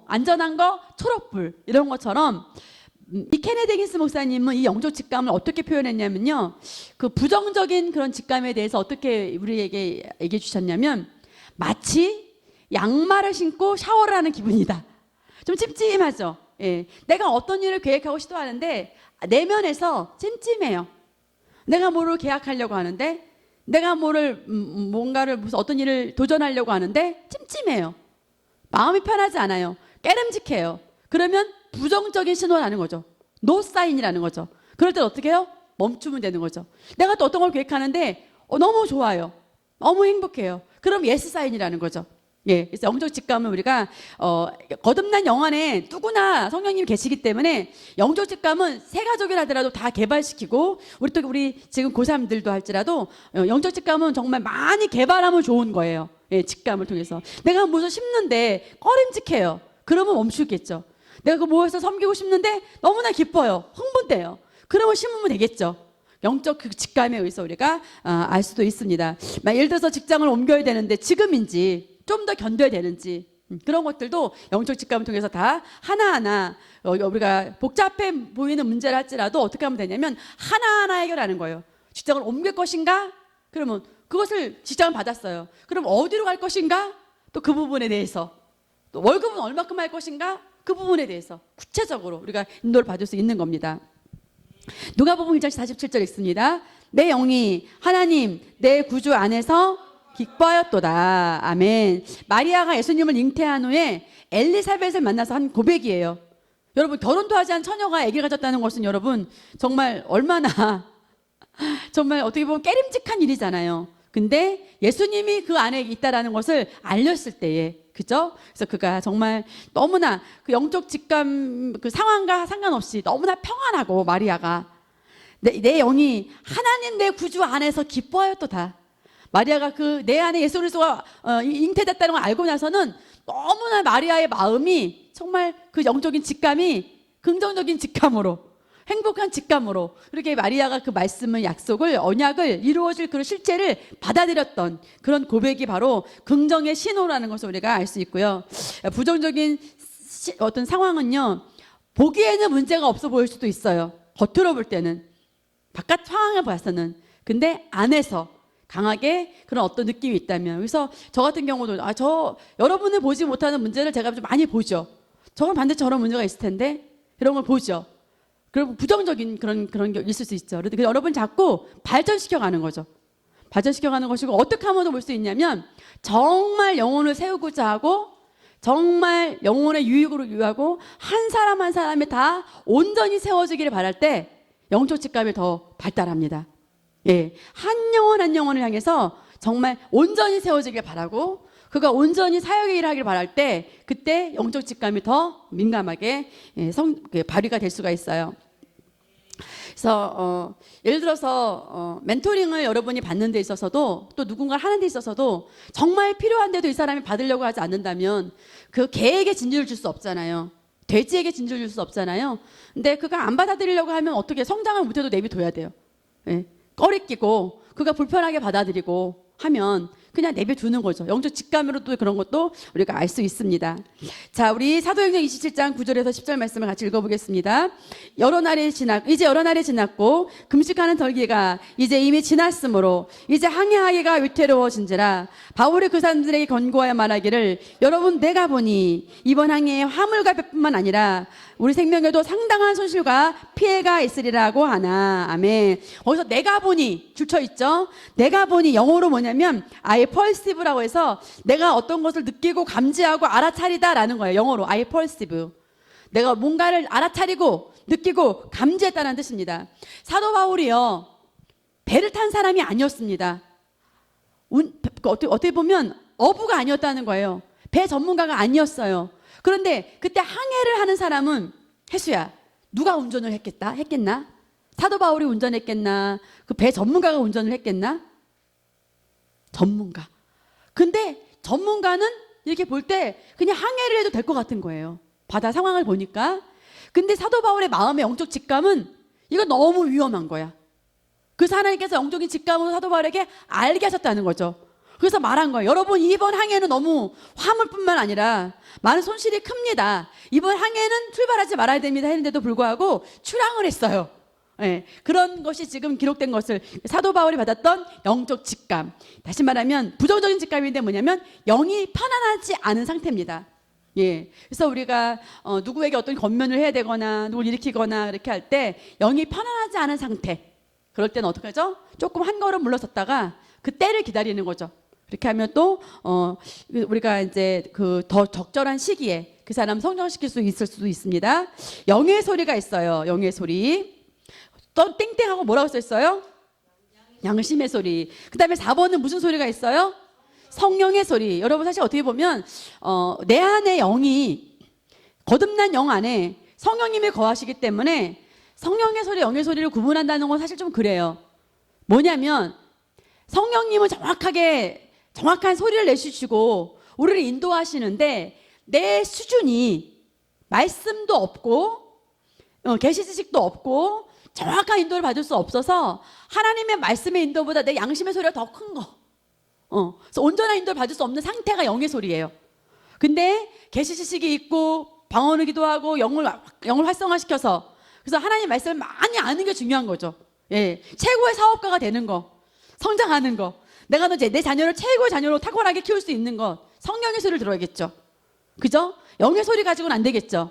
안전한 거 초록불, 이런 것처럼 이 케네디 킨스 목사님은 이 영적 직감을 어떻게 표현했냐면요, 그 부정적인 그런 직감에 대해서 어떻게 우리에게 얘기해 주셨냐면, 마치 양말을 신고 샤워를 하는 기분이다. 좀 찜찜하죠. 예. 내가 어떤 일을 계획하고 시도하는데 내면에서 찜찜해요. 내가 뭐를 계약하려고 하는데, 내가 뭔가를 무슨 어떤 일을 도전하려고 하는데 찜찜해요. 마음이 편하지 않아요. 깨름직해요. 그러면 부정적인 신호라는 거죠. 노 사인이라는 거죠. 그럴 땐 어떻게 해요? 멈추면 되는 거죠. 내가 또 어떤 걸 계획하는데 너무 좋아요. 너무 행복해요. 그럼 예스 사인이라는 거죠. 예, 그래서 영적 직감은 우리가 거듭난 영 안에 누구나 성령님이 계시기 때문에 영적 직감은 새 가족이라더라도 다 개발시키고, 우리 지금 고3들도 할지라도 영적 직감은 정말 많이 개발하면 좋은 거예요. 예, 직감을 통해서. 내가 무슨 심는데 꺼림직해요. 그러면 멈추겠죠. 내가 그 모여서 섬기고 싶는데 너무나 기뻐요. 흥분돼요. 그러면 심으면 되겠죠. 영적 그 직감에 의해서 우리가 알 수도 있습니다. 예를 들어서 직장을 옮겨야 되는데 지금인지 좀 더 견뎌야 되는지, 그런 것들도 영적 직감을 통해서 다 하나하나 우리가 복잡해 보이는 문제를 할지라도 어떻게 하면 되냐면 하나하나 해결하는 거예요. 직장을 옮길 것인가? 그러면 그것을 직장을 받았어요. 그럼 어디로 갈 것인가? 또 그 부분에 대해서, 또 월급은 얼마큼 할 것인가? 그 부분에 대해서 구체적으로 우리가 인도를 받을 수 있는 겁니다. 누가복음 1장 47절 있습니다. 내 영이 하나님 내 구주 안에서 기뻐하였도다. 아멘. 마리아가 예수님을 잉태한 후에 엘리사벳을 만나서 한 고백이에요. 여러분, 결혼도 하지 않은 처녀가 아기를 가졌다는 것은 여러분 정말 얼마나 정말 어떻게 보면 깨림직한 일이잖아요. 근데 예수님이 그 안에 있다라는 것을 알렸을 때에, 그죠? 그래서 그가 정말 너무나 그 영적 직감 그 상황과 상관없이 너무나 평안하고, 마리아가 내 영이 하나님 내 구주 안에서 기뻐하였도다. 마리아가 그 내 안에 예수 그리스도가 잉태됐다는 걸 알고 나서는 너무나 마리아의 마음이 정말 그 영적인 직감이 긍정적인 직감으로, 행복한 직감으로, 이렇게 마리아가 그 말씀을, 약속을, 언약을 이루어질 그런 실제를 받아들였던 그런 고백이 바로 긍정의 신호라는 것을 우리가 알 수 있고요. 부정적인 어떤 상황은요, 보기에는 문제가 없어 보일 수도 있어요. 겉으로 볼 때는, 바깥 상황을 봐서는. 근데 안에서 강하게 그런 어떤 느낌이 있다면, 그래서 저 같은 경우도 여러분을 보지 못하는 문제를 제가 좀 많이 보죠. 저건 반드시 저런 문제가 있을 텐데, 이런 걸 보죠. 그리고 부정적인 그런 게 있을 수 있죠. 그래서 여러분 자꾸 발전시켜가는 거죠. 발전시켜가는 것이고, 어떻게 하면 볼 수 있냐면, 정말 영혼을 세우고자 하고, 정말 영혼의 유익으로 유하고, 한 사람 한 사람이 다 온전히 세워지기를 바랄 때 영적 직감이 더 발달합니다. 예, 한 영혼 한 영혼을 향해서 정말 온전히 세워지길 바라고, 그가 온전히 사역의 일을 하길 바랄 때, 그때 영적 직감이 더 민감하게 발휘가 될 수가 있어요. 그래서 예를 들어서 멘토링을 여러분이 받는 데 있어서도, 또 누군가를 하는 데 있어서도 정말 필요한데도 이 사람이 받으려고 하지 않는다면 그 개에게 진주를 줄 수 없잖아요. 돼지에게 진주를 줄 수 없잖아요. 근데 그가 안 받아들이려고 하면 어떻게, 성장을 못해도 내비둬야 돼요. 예. 꺼리끼고 그가 불편하게 받아들이고 하면 그냥 내버려두는 거죠. 영적 직감으로도 그런 것도 우리가 알 수 있습니다. 자, 우리 사도행전 27장 9절에서 10절 말씀을 같이 읽어보겠습니다. 이제 여러 날이 지났고 금식하는 절기가 이제 이미 지났으므로 이제 항해하기가 위태로워진지라 바울이 그 사람들에게 권고하여 말하기를 여러분 내가 보니 이번 항해에 화물과 배뿐만 아니라 우리 생명에도 상당한 손실과 피해가 있으리라고 하나. 아멘. 거기서 내가 보니 줄쳐 있죠. 내가 보니 영어로 뭐냐면 I perceive라고 해서 내가 어떤 것을 느끼고 감지하고 알아차리다라는 거예요. 영어로 I perceive. 내가 뭔가를 알아차리고 느끼고 감지했다는 뜻입니다. 사도 바울이요, 배를 탄 사람이 아니었습니다. 어떻게 보면 어부가 아니었다는 거예요. 배 전문가가 아니었어요. 그런데 그때 항해를 하는 사람은 혜수야, 누가 운전을 했겠나? 사도 바울이 운전했겠나? 그 배 전문가가 운전을 했겠나? 전문가. 근데 전문가는 이렇게 볼 때 그냥 항해를 해도 될 것 같은 거예요. 바다 상황을 보니까. 근데 사도 바울의 마음의 영적 직감은 이거 너무 위험한 거야. 그래서 하나님께서 영적인 직감으로 사도 바울에게 알게 하셨다는 거죠. 그래서 말한 거예요. 여러분, 이번 항해는 너무 화물뿐만 아니라 많은 손실이 큽니다. 이번 항해는 출발하지 말아야 됩니다 했는데도 불구하고 출항을 했어요. 네, 그런 것이 지금 기록된 것을 사도 바울이 받았던 영적 직감. 다시 말하면 부정적인 직감인데 뭐냐면 영이 편안하지 않은 상태입니다. 예, 그래서 우리가 누구에게 어떤 권면을 해야 되거나 누굴 일으키거나 이렇게 할 때 영이 편안하지 않은 상태. 그럴 때는 어떻게 하죠? 조금 한 걸음 물러섰다가 그 때를 기다리는 거죠. 그렇게 하면 또 우리가 이제 그 더 적절한 시기에 그 사람 성장시킬 수 있을 수도 있습니다. 영의 소리가 있어요. 영의 소리. 또 땡땡하고 뭐라고 써있어요? 양심의 소리. 그 다음에 4번은 무슨 소리가 있어요? 성령의 소리. 여러분, 사실 어떻게 보면 내 안에 영이, 거듭난 영 안에 성령님이 거하시기 때문에 성령의 소리, 영의 소리를 구분한다는 건 사실 좀 그래요. 뭐냐면 성령님은 정확한 소리를 내주시고 우리를 인도하시는데 내 수준이 말씀도 없고 계시 지식도 없고 정확한 인도를 받을 수 없어서 하나님의 말씀의 인도보다 내 양심의 소리가 더 큰 거. 그래서 온전한 인도를 받을 수 없는 상태가 영의 소리예요. 근데 계시 지식이 있고 방언을 기도하고 영을 활성화시켜서 그래서 하나님 말씀을 많이 아는 게 중요한 거죠. 예, 최고의 사업가가 되는 거, 성장하는 거, 내가 내 자녀를 최고의 자녀로 탁월하게 키울 수 있는 것, 성령의 소리를 들어야겠죠. 그죠? 영의 소리 가지고는 안 되겠죠.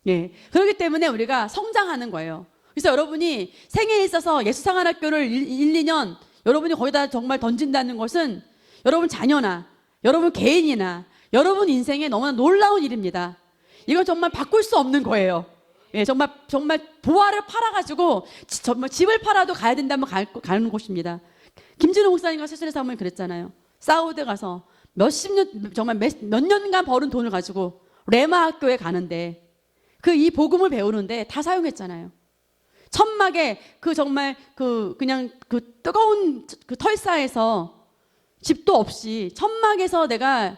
예, 그렇기 때문에 우리가 성장하는 거예요. 그래서 여러분이 생애에 있어서 예수상한학교를 1, 2년 여러분이 거기다 정말 던진다는 것은 여러분 자녀나 여러분 개인이나 여러분 인생에 너무나 놀라운 일입니다. 이건 정말 바꿀 수 없는 거예요. 예, 정말 보화를 팔아가지고 정말 집을 팔아도 가야 된다면 가는 곳입니다. 김진호 목사님과 세션의 사모님 그랬잖아요. 사우디 가서 정말 몇 년간 벌은 돈을 가지고 레마 학교에 가는데 이 복음을 배우는데 다 사용했잖아요. 천막에 정말 그냥 뜨거운 털사에서 집도 없이 천막에서 내가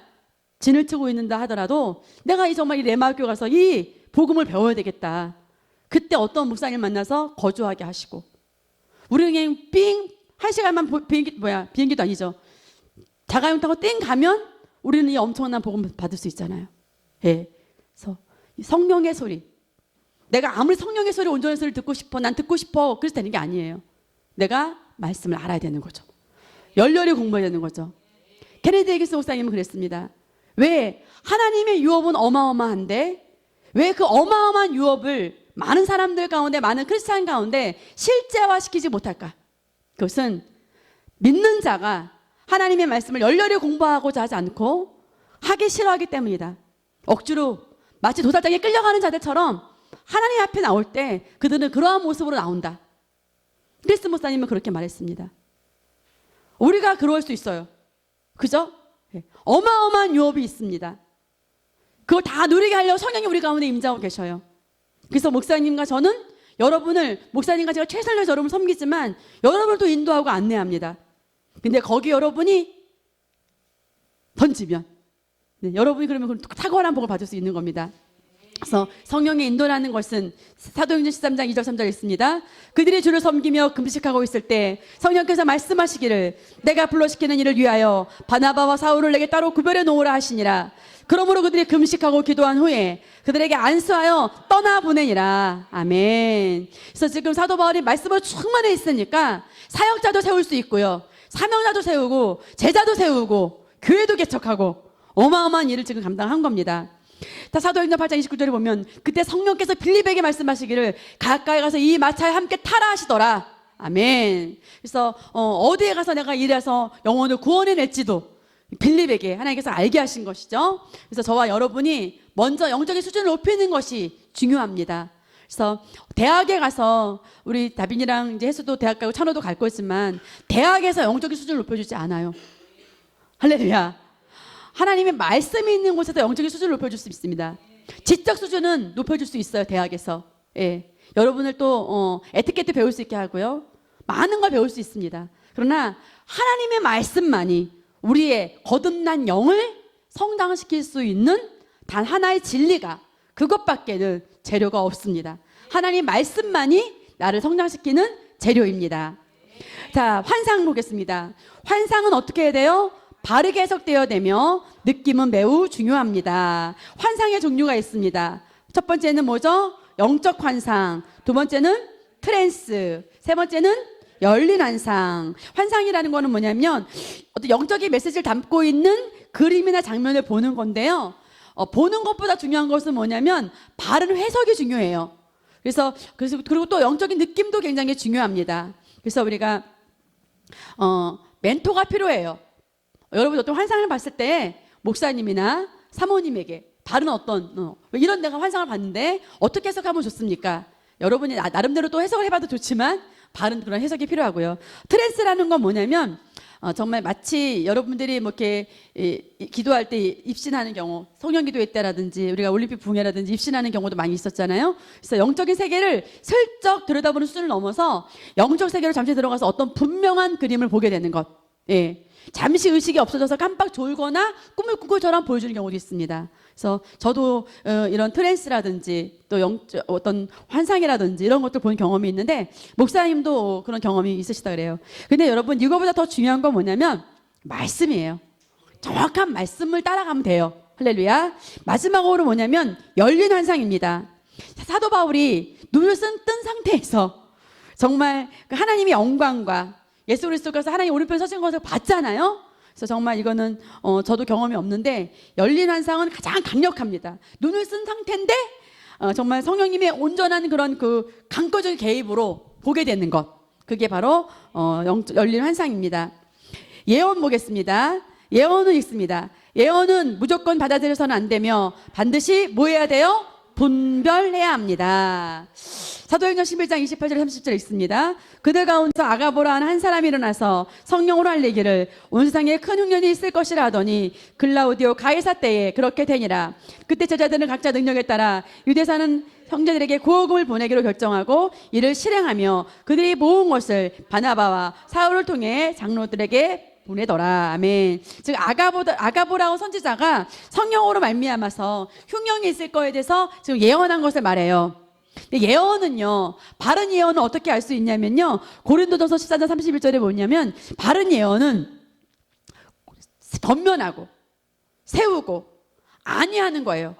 진을 치고 있는다 하더라도 내가 정말 이 레마 학교 가서 이 복음을 배워야 되겠다. 그때 어떤 목사님 만나서 거주하게 하시고 우리 그냥 한 시간만 비행기도 아니죠. 자가용 타고 땡 가면 우리는 이 엄청난 복음 받을 수 있잖아요. 예. 그래서 성령의 소리. 내가 아무리 성령의 소리, 온전한 소리를 듣고 싶어, 난 듣고 싶어, 그래서 되는 게 아니에요. 내가 말씀을 알아야 되는 거죠. 열렬히 공부해야 되는 거죠. 케네디 에기스 목사님은 그랬습니다. 왜 하나님의 유업은 어마어마한데 왜 그 어마어마한 유업을 많은 사람들 가운데, 많은 크리스찬 가운데 실제화시키지 못할까? 그것은 믿는 자가 하나님의 말씀을 열렬히 공부하고자 하지 않고 하기 싫어하기 때문이다. 억지로 마치 도살장에 끌려가는 자들처럼 하나님 앞에 나올 때 그들은 그러한 모습으로 나온다. 크리스 목사님은 그렇게 말했습니다. 우리가 그럴 수 있어요. 그죠? 어마어마한 유업이 있습니다. 그걸 다 누리게 하려고 성령이 우리 가운데 임재하고 계셔요. 그래서 목사님과 저는 목사님과 제가 최선을 다해서 여러분을 섬기지만 여러분도 인도하고 안내합니다. 근데 거기 여러분이 던지면 여러분이 그러면 탁월한 복을 받을 수 있는 겁니다. 그래서 성령의 인도라는 것은 사도행전 13장 2절 3절 있습니다. 그들이 주를 섬기며 금식하고 있을 때 성령께서 말씀하시기를 내가 불러시키는 일을 위하여 바나바와 사울을 내게 따로 구별해 놓으라 하시니라. 그러므로 그들이 금식하고 기도한 후에 그들에게 안수하여 떠나보내니라. 아멘. 그래서 지금 사도 바울이 말씀으로 충만해 있으니까 사역자도 세울 수 있고요, 사명자도 세우고 제자도 세우고 교회도 개척하고 어마어마한 일을 지금 감당한 겁니다. 사도행전 8장 29절에 보면 그때 성령께서 빌립에게 말씀하시기를 가까이 가서 이 마차에 함께 타라 하시더라. 아멘. 그래서 어디에 가서 내가 일해서 영혼을 구원해낼지도 빌립에게 하나님께서 알게 하신 것이죠. 그래서 저와 여러분이 먼저 영적인 수준을 높이는 것이 중요합니다. 그래서 대학에 가서 우리 다빈이랑 이제 혜수도 대학 가고 찬호도 갈 거지만 대학에서 영적인 수준을 높여주지 않아요. 할렐루야. 하나님의 말씀이 있는 곳에서 영적인 수준을 높여줄 수 있습니다. 지적 수준은 높여줄 수 있어요. 대학에서. 예. 여러분을 또 에티켓도 배울 수 있게 하고요, 많은 걸 배울 수 있습니다. 그러나 하나님의 말씀만이 우리의 거듭난 영을 성장시킬 수 있는 단 하나의 진리가, 그것밖에는 재료가 없습니다. 하나님 말씀만이 나를 성장시키는 재료입니다. 자, 환상 보겠습니다. 환상은 어떻게 해야 돼요? 바르게 해석되어야 되며 느낌은 매우 중요합니다. 환상의 종류가 있습니다. 첫 번째는 뭐죠? 영적 환상. 두 번째는 트랜스. 세 번째는 열린 환상. 환상이라는 거는 뭐냐면 어떤 영적인 메시지를 담고 있는 그림이나 장면을 보는 건데요, 보는 것보다 중요한 것은 뭐냐면 바른 해석이 중요해요. 그리고 또 영적인 느낌도 굉장히 중요합니다. 그래서 우리가 멘토가 필요해요. 여러분 어떤 환상을 봤을 때 목사님이나 사모님에게 다른 어떤 이런 내가 환상을 봤는데 어떻게 해석하면 좋습니까? 여러분이 나름대로 또 해석을 해봐도 좋지만 바른 그런 해석이 필요하고요. 트랜스라는 건 뭐냐면 정말 마치 여러분들이 뭐 이렇게 기도할 때 입신하는 경우, 성령 기도회 때라든지 우리가 올림픽 부흥회라든지 입신하는 경우도 많이 있었잖아요. 그래서 영적인 세계를 슬쩍 들여다보는 수준을 넘어서 영적 세계로 잠시 들어가서 어떤 분명한 그림을 보게 되는 것. 예. 잠시 의식이 없어져서 깜빡 졸거나 꿈을 꾸고 저랑 보여주는 경우도 있습니다. 그래서 저도 이런 트랜스라든지 또 어떤 환상이라든지 이런 것들 본 경험이 있는데 목사님도 그런 경험이 있으시다 그래요. 근데 여러분 이거보다 더 중요한 건 뭐냐면 말씀이에요. 정확한 말씀을 따라가면 돼요. 할렐루야. 마지막으로 뭐냐면 열린 환상입니다. 사도 바울이 눈을 뜬 상태에서 정말 하나님의 영광과 예수 그리스도께서 하나님 오른편에 서신 것을 봤잖아요. 그래서 정말 이거는 저도 경험이 없는데 열린 환상은 가장 강력합니다. 눈을 쓴 상태인데 정말 성령님의 온전한 그런 그 강권적인 개입으로 보게 되는 것, 그게 바로 열린 환상입니다. 예언 보겠습니다. 예언은 있습니다. 예언은 무조건 받아들여서는 안 되며 반드시 뭐 해야 돼요? 분별해야 합니다. 사도행전 11장 28절 30절 있습니다. 그들 가운데서 아가보라 하는 한 사람이 일어나서 성령으로 알리기를 온 세상에 큰 흉년이 있을 것이라 하더니 글라우디오 가이사 때에 그렇게 되니라. 그때 제자들은 각자 능력에 따라 유대 사는 형제들에게 구호금을 보내기로 결정하고 이를 실행하며 그들이 모은 것을 바나바와 사울을 통해 장로들에게 보내더라. 아멘. 즉 아가보라고 선지자가 성령으로 말미암아서 흉년이 있을 거에 대해서 지금 예언한 것을 말해요. 예언은요, 바른 예언은 어떻게 알 수 있냐면요, 고린도전서 14장 31절에 뭐냐면 바른 예언은 권면하고 세우고 안위하는 거예요.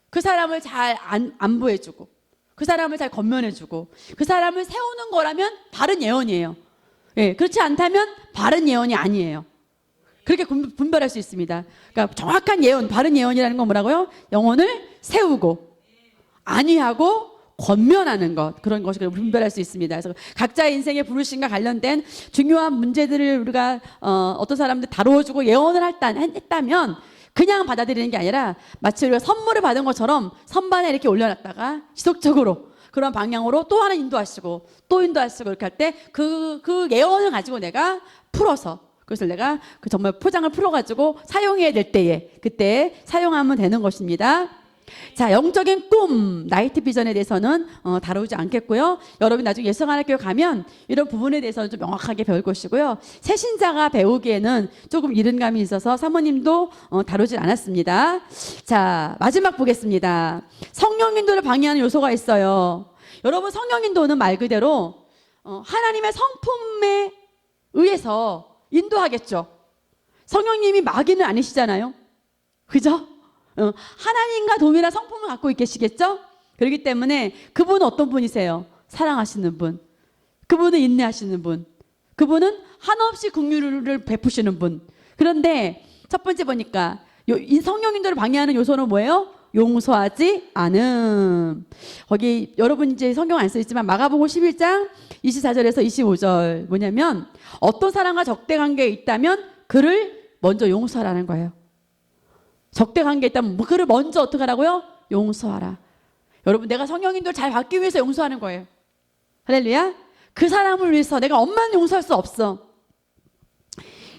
그 사람을 잘 안보해주고 그 사람을 잘 권면해주고 그 사람을 세우는 거라면 바른 예언이에요. 예, 그렇지 않다면 바른 예언이 아니에요. 그렇게 분별할 수 있습니다. 그러니까 정확한 예언, 바른 예언이라는 건 뭐라고요? 영혼을 세우고 안위하고 권면하는 것, 그런 것을 분별할 수 있습니다. 그래서 각자의 인생의 부르심과 관련된 중요한 문제들을 우리가 어떤 사람들 다루어주고 예언을 했다면 그냥 받아들이는 게 아니라 마치 우리가 선물을 받은 것처럼 선반에 이렇게 올려놨다가 지속적으로 그런 방향으로 또 하나 인도하시고 또 인도하시고 이렇게 할 때 그 예언을 가지고 내가 풀어서 그것을 내가 정말 포장을 풀어가지고 사용해야 될 때에 그때 사용하면 되는 것입니다. 자, 영적인 꿈, 나이트 비전에 대해서는 다루지 않겠고요. 여러분 나중에 예성하나교회 가면 이런 부분에 대해서는 좀 명확하게 배울 것이고요. 새신자가 배우기에는 조금 이른 감이 있어서 사모님도 다루질 않았습니다. 자, 마지막 보겠습니다. 성령 인도를 방해하는 요소가 있어요. 여러분, 성령 인도는 말 그대로 하나님의 성품에 의해서 인도하겠죠. 성령님이 마귀는 아니시잖아요. 그죠? 하나님과 동일한 성품을 갖고 계시겠죠? 그렇기 때문에 그분은 어떤 분이세요? 사랑하시는 분. 그분은 인내하시는 분. 그분은 한없이 긍휼을 베푸시는 분. 그런데 첫 번째 보니까 성령 인도를 방해하는 요소는 뭐예요? 용서하지 않음. 거기 여러분 이제 성경 안 써있지만 마가복음 11장 24절에서 25절 뭐냐면 어떤 사람과 적대 관계에 있다면 그를 먼저 용서하라는 거예요. 적대 관계에 있다면 그를 먼저 어떻게 하라고요? 용서하라. 여러분, 내가 성령 인도를 잘 받기 위해서 용서하는 거예요. 할렐루야. 그 사람을 위해서 내가 엄마는 용서할 수 없어.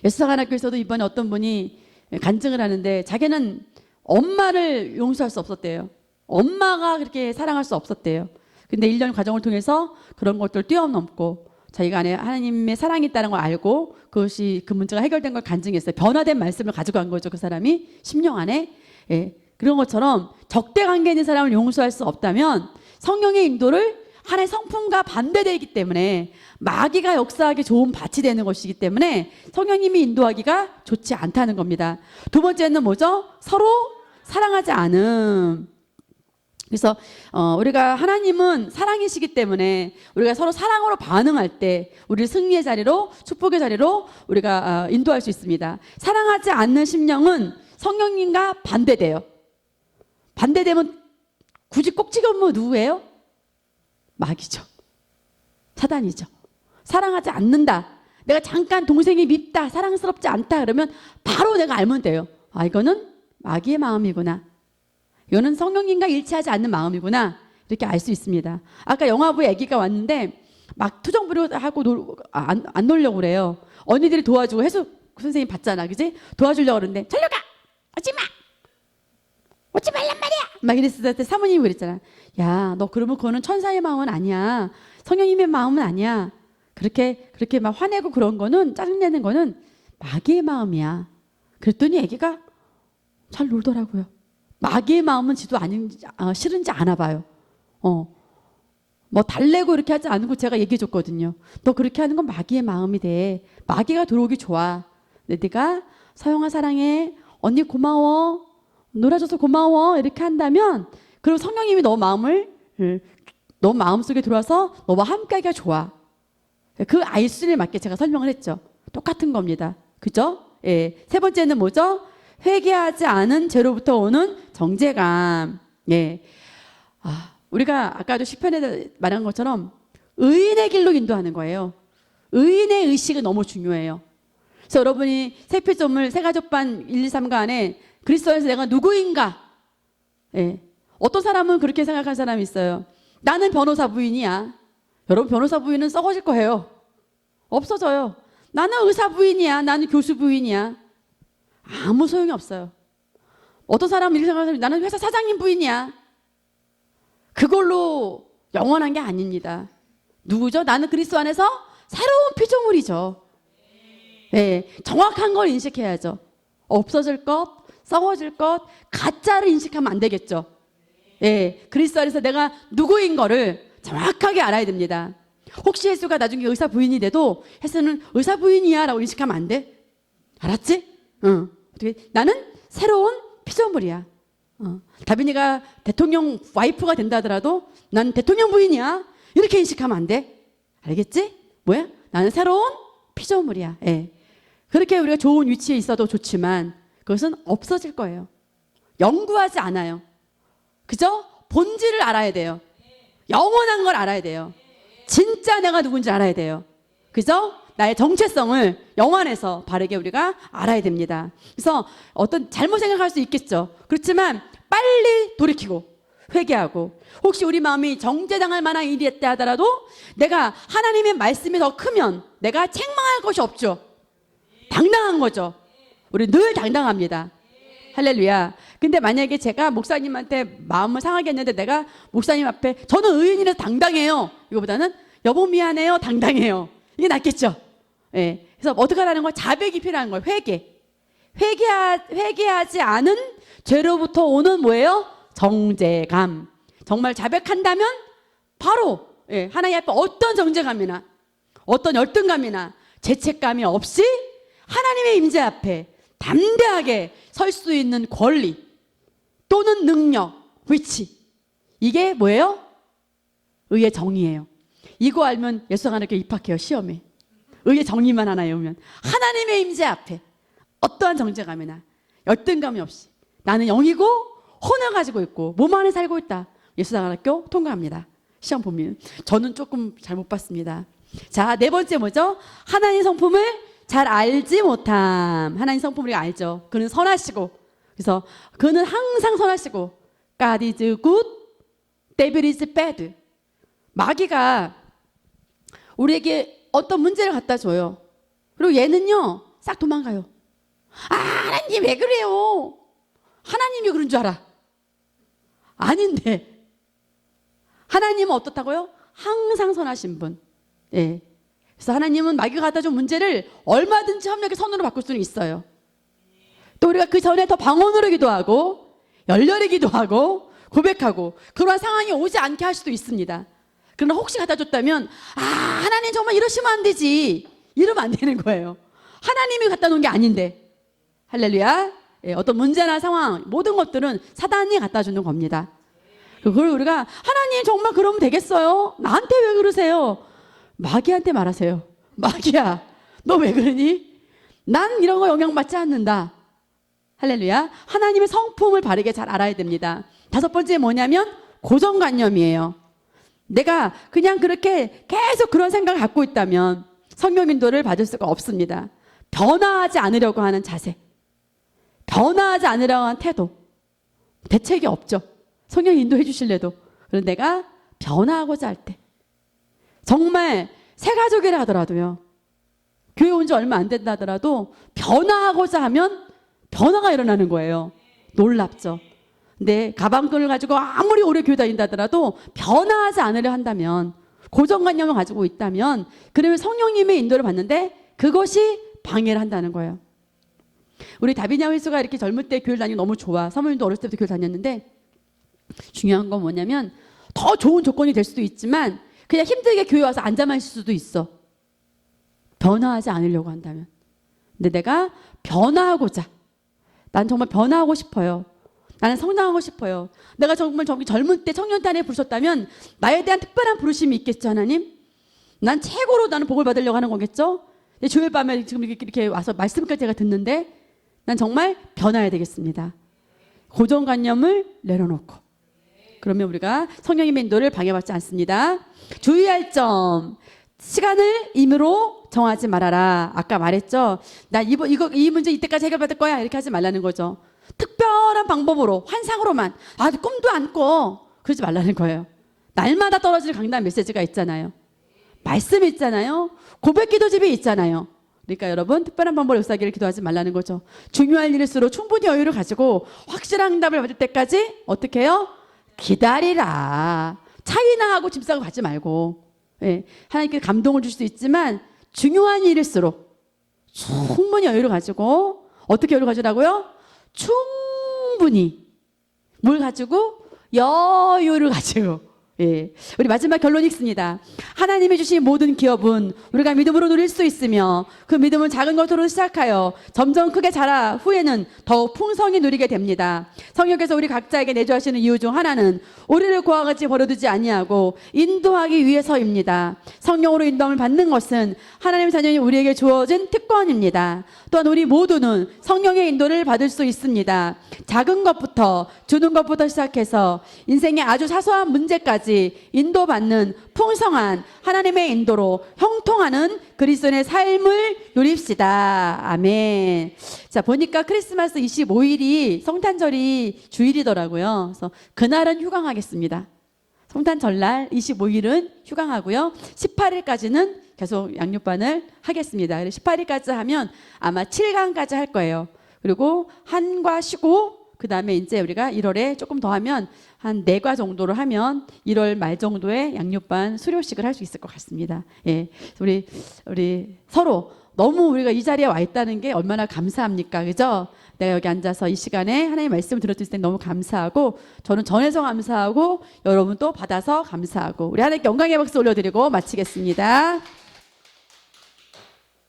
예수사관학교에서도 이번에 어떤 분이 간증을 하는데 자기는 엄마를 용서할 수 없었대요. 엄마가 그렇게 사랑할 수 없었대요. 근데 1년 과정을 통해서 그런 것들을 뛰어넘고 자기가 안에 하나님의 사랑이 있다는 걸 알고 그것이 그 문제가 해결된 걸 간증했어요. 변화된 말씀을 가지고 간 거죠. 그 사람이 10년 안에. 예. 그런 것처럼 적대 관계에 있는 사람을 용서할 수 없다면 성령의 인도를 하나의 성품과 반대되기 때문에 마귀가 역사하기 좋은 밭이 되는 것이기 때문에 성령님이 인도하기가 좋지 않다는 겁니다. 두 번째는 뭐죠? 서로 사랑하지 않음. 그래서 우리가 하나님은 사랑이시기 때문에 우리가 서로 사랑으로 반응할 때 우리 승리의 자리로 축복의 자리로 우리가 인도할 수 있습니다. 사랑하지 않는 심령은 성령님과 반대돼요. 반대되면 굳이 꼭 찍으면 누구예요? 마귀죠. 사단이죠. 사랑하지 않는다. 내가 잠깐 동생이 밉다. 사랑스럽지 않다. 그러면 바로 내가 알면 돼요. 아, 이거는 마귀의 마음이구나. 이거는 성령님과 일치하지 않는 마음이구나. 이렇게 알 수 있습니다. 아까 영화부에 아기가 왔는데 막 투정 부려하고 안 놀려고 그래요. 언니들이 도와주고 해수 선생님 봤잖아. 그지? 도와주려고 그러는데 절로 가! 오지 마! 오지 말란 말이야! 막 이랬을 때 사모님이 그랬잖아. 야, 너 그러면 그거는 천사의 마음은 아니야. 성령님의 마음은 아니야. 그렇게 막 화내고 그런 거는 짜증내는 거는 마귀의 마음이야. 그랬더니 아기가 잘 놀더라고요. 마귀의 마음은 지도 싫은지 아나 봐요. 뭐 달래고 이렇게 하지 않고 제가 얘기해 줬거든요. 너 그렇게 하는 건 마귀의 마음이 돼. 마귀가 들어오기 좋아. 네가 서영아 사랑해. 언니 고마워. 놀아줘서 고마워. 이렇게 한다면 그리고 성령님이 너 마음속에 들어와서 너와 함께하기가 좋아. 그 아이수에 맞게 제가 설명을 했죠. 똑같은 겁니다. 그죠? 예. 세 번째는 뭐죠? 회개하지 않은 죄로부터 오는 정죄감. 예. 우리가 아까도 시편에 말한 것처럼 의인의 길로 인도하는 거예요. 의인의 의식은 너무 중요해요. 그래서 여러분이 세필점을 세가족반 1, 2, 3가 안에 그리스도 안에서 내가 누구인가? 예. 어떤 사람은 그렇게 생각하는 사람이 있어요. 나는 변호사 부인이야. 여러분, 변호사 부인은 썩어질 거예요. 없어져요. 나는 의사 부인이야. 나는 교수 부인이야. 아무 소용이 없어요. 어떤 사람은 이렇게 생각하면 나는 회사 사장님 부인이야. 그걸로 영원한 게 아닙니다. 누구죠? 나는 그리스도 안에서 새로운 피조물이죠. 네, 정확한 걸 인식해야죠. 없어질 것, 썩어질 것, 가짜를 인식하면 안 되겠죠. 네, 그리스도 안에서 내가 누구인 거를 정확하게 알아야 됩니다. 혹시 혜수가 나중에 의사 부인이 돼도 혜수는 의사 부인이야 라고 인식하면 안 돼. 알았지? 응. 어떻게? 나는 새로운 피조물이야. 다빈이가 대통령 와이프가 된다 하더라도 난 대통령 부인이야. 이렇게 인식하면 안 돼. 알겠지? 뭐야? 나는 새로운 피조물이야. 예. 그렇게 우리가 좋은 위치에 있어도 좋지만 그것은 없어질 거예요. 연구하지 않아요. 그죠? 본질을 알아야 돼요. 영원한 걸 알아야 돼요. 진짜 내가 누군지 알아야 돼요. 그죠? 나의 정체성을 영안에서 바르게 우리가 알아야 됩니다. 그래서 어떤 잘못 생각할 수 있겠죠. 그렇지만 빨리 돌이키고 회개하고 혹시 우리 마음이 정죄당할 만한 일이 있다 하더라도 내가 하나님의 말씀이 더 크면 내가 책망할 것이 없죠. 당당한 거죠. 우리 늘 당당합니다. 할렐루야. 근데 만약에 제가 목사님한테 마음을 상하게 했는데 내가 목사님 앞에 저는 의인이라서 당당해요. 이거보다는 여보 미안해요. 당당해요. 이게 낫겠죠. 예. 그래서 어떻게 하라는 거야? 자백이 필요한 거예요. 회개하지 않은 죄로부터 오는 뭐예요? 정죄감. 정말 자백한다면 바로 예, 하나님 앞에 어떤 정죄감이나 어떤 열등감이나 죄책감이 없이 하나님의 임재 앞에 담대하게 설 수 있는 권리 또는 능력, 위치. 이게 뭐예요? 의의 정의예요. 이거 알면 예수학원학교 입학해요. 시험에. 의의 정의만 하나 외우면 하나님의 임재 앞에 어떠한 정죄감이나 열등감이 없이 나는 영이고 혼을 가지고 있고 몸 안에 살고 있다. 예수학원학교 통과합니다. 시험 보면 저는 조금 잘 못 봤습니다. 자, 네 번째 뭐죠? 하나님 성품을 잘 알지 못함. 하나님 성품을 우리가 알죠. 그는 선하시고, 그래서 그는 항상 선하시고, God is good, devil is bad. 마귀가 우리에게 어떤 문제를 갖다 줘요. 그리고 얘는요, 싹 도망가요. 아, 하나님 왜 그래요? 하나님이 그런 줄 알아. 아닌데. 하나님은 어떻다고요? 항상 선하신 분. 예. 그래서 하나님은 마귀가 갖다 준 문제를 얼마든지 협력의 선으로 바꿀 수는 있어요. 또 우리가 그 전에 더 방언으로 기도하고 열렬히 기도하고 고백하고 그러한 상황이 오지 않게 할 수도 있습니다. 그러나 혹시 갖다 줬다면 아, 하나님 정말 이러시면 안 되지. 이러면 안 되는 거예요. 하나님이 갖다 놓은 게 아닌데. 할렐루야. 예, 어떤 문제나 상황 모든 것들은 사단이 갖다 주는 겁니다. 그걸 우리가 하나님 정말 그러면 되겠어요? 나한테 왜 그러세요? 마귀한테 말하세요. 마귀야, 너 왜 그러니? 난 이런 거 영향받지 않는다. 할렐루야. 하나님의 성품을 바르게 잘 알아야 됩니다. 다섯 번째 뭐냐면 고정관념이에요. 내가 그냥 그렇게 계속 그런 생각을 갖고 있다면 성령 인도를 받을 수가 없습니다. 변화하지 않으려고 하는 자세, 변화하지 않으려고 하는 태도, 대책이 없죠. 성령 인도해 주실래도. 그런데 내가 변화하고자 할 때 정말 새 가족이라 하더라도요. 교회 온 지 얼마 안 된다 하더라도 변화하고자 하면 변화가 일어나는 거예요. 놀랍죠. 근데 가방끈을 가지고 아무리 오래 교회 다닌다 하더라도 변화하지 않으려 한다면 고정관념을 가지고 있다면 그러면 성령님의 인도를 받는데 그것이 방해를 한다는 거예요. 우리 다비냐 회수가 이렇게 젊을 때 교회를 다니기 너무 좋아. 사모님도 어렸을 때부터 교회 다녔는데 중요한 건 뭐냐면 더 좋은 조건이 될 수도 있지만 그냥 힘들게 교회 와서 앉아만 있을 수도 있어. 변화하지 않으려고 한다면. 근데 내가 변화하고자, 난 정말 변화하고 싶어요. 나는 성장하고 싶어요. 내가 정말 젊을 때 청년 때 안에 부르셨다면 나에 대한 특별한 부르심이 있겠죠, 하나님? 난 최고로 나는 복을 받으려고 하는 거겠죠? 주일 밤에 지금 이렇게 와서 말씀까지 제가 듣는데 난 정말 변화해야 되겠습니다. 고정관념을 내려놓고. 그러면 우리가 성령님의 인도를 방해받지 않습니다. 주의할 점. 시간을 임의로 정하지 말아라. 아까 말했죠. 나 이 문제 이때까지 해결받을 거야. 이렇게 하지 말라는 거죠. 특별한 방법으로, 환상으로만. 아, 꿈도 안 꿔. 그러지 말라는 거예요. 날마다 떨어질 강단 메시지가 있잖아요. 말씀이 있잖아요. 고백 기도집이 있잖아요. 그러니까 여러분 특별한 방법을 역사하기를 기도하지 말라는 거죠. 중요한 일일수록 충분히 여유를 가지고 확실한 응답을 받을 때까지 어떻게 해요? 기다리라. 차이나 하고 짐 싸고 가지 말고. 예, 하나님께서 감동을 줄 수 있지만 중요한 일일수록 충분히 여유를 가지고 어떻게 여유를 가지라고요? 충분히 뭘 가지고? 여유를 가지고. 예, 우리 마지막 결론이 있습니다. 하나님이 주신 모든 기업은 우리가 믿음으로 누릴 수 있으며 그 믿음은 작은 것으로 시작하여 점점 크게 자라 후에는 더욱 풍성히 누리게 됩니다. 성령께서 우리 각자에게 내주하시는 이유 중 하나는 우리를 고와 같이 버려두지 아니하고 인도하기 위해서입니다. 성령으로 인도함을 받는 것은 하나님의 자녀인 우리에게 주어진 특권입니다. 또한 우리 모두는 성령의 인도를 받을 수 있습니다. 작은 것부터 주는 것부터 시작해서 인생의 아주 사소한 문제까지 인도받는 풍성한 하나님의 인도로 형통하는 그리스도인의 삶을 누립시다. 아멘. 자, 보니까 크리스마스 25일이 성탄절이 주일이더라고요. 그래서 그날은 휴강하겠습니다. 성탄절날 25일은 휴강하고요. 18일까지는 계속 양육반을 하겠습니다. 18일까지 하면 아마 7강까지 할 거예요. 그리고 한과 쉬고 그 다음에 이제 우리가 1월에 조금 더 하면 한 4과 정도를 하면 1월 말 정도에 양육반 수료식을 할 수 있을 것 같습니다. 예, 우리 서로 너무 우리가 이 자리에 와 있다는 게 얼마나 감사합니까, 그죠? 내가 여기 앉아서 이 시간에 하나님의 말씀을 들을 수 있을 때 너무 감사하고 저는 전해서 감사하고 여러분 또 받아서 감사하고 우리 하나님께 영광의 박수 올려드리고 마치겠습니다.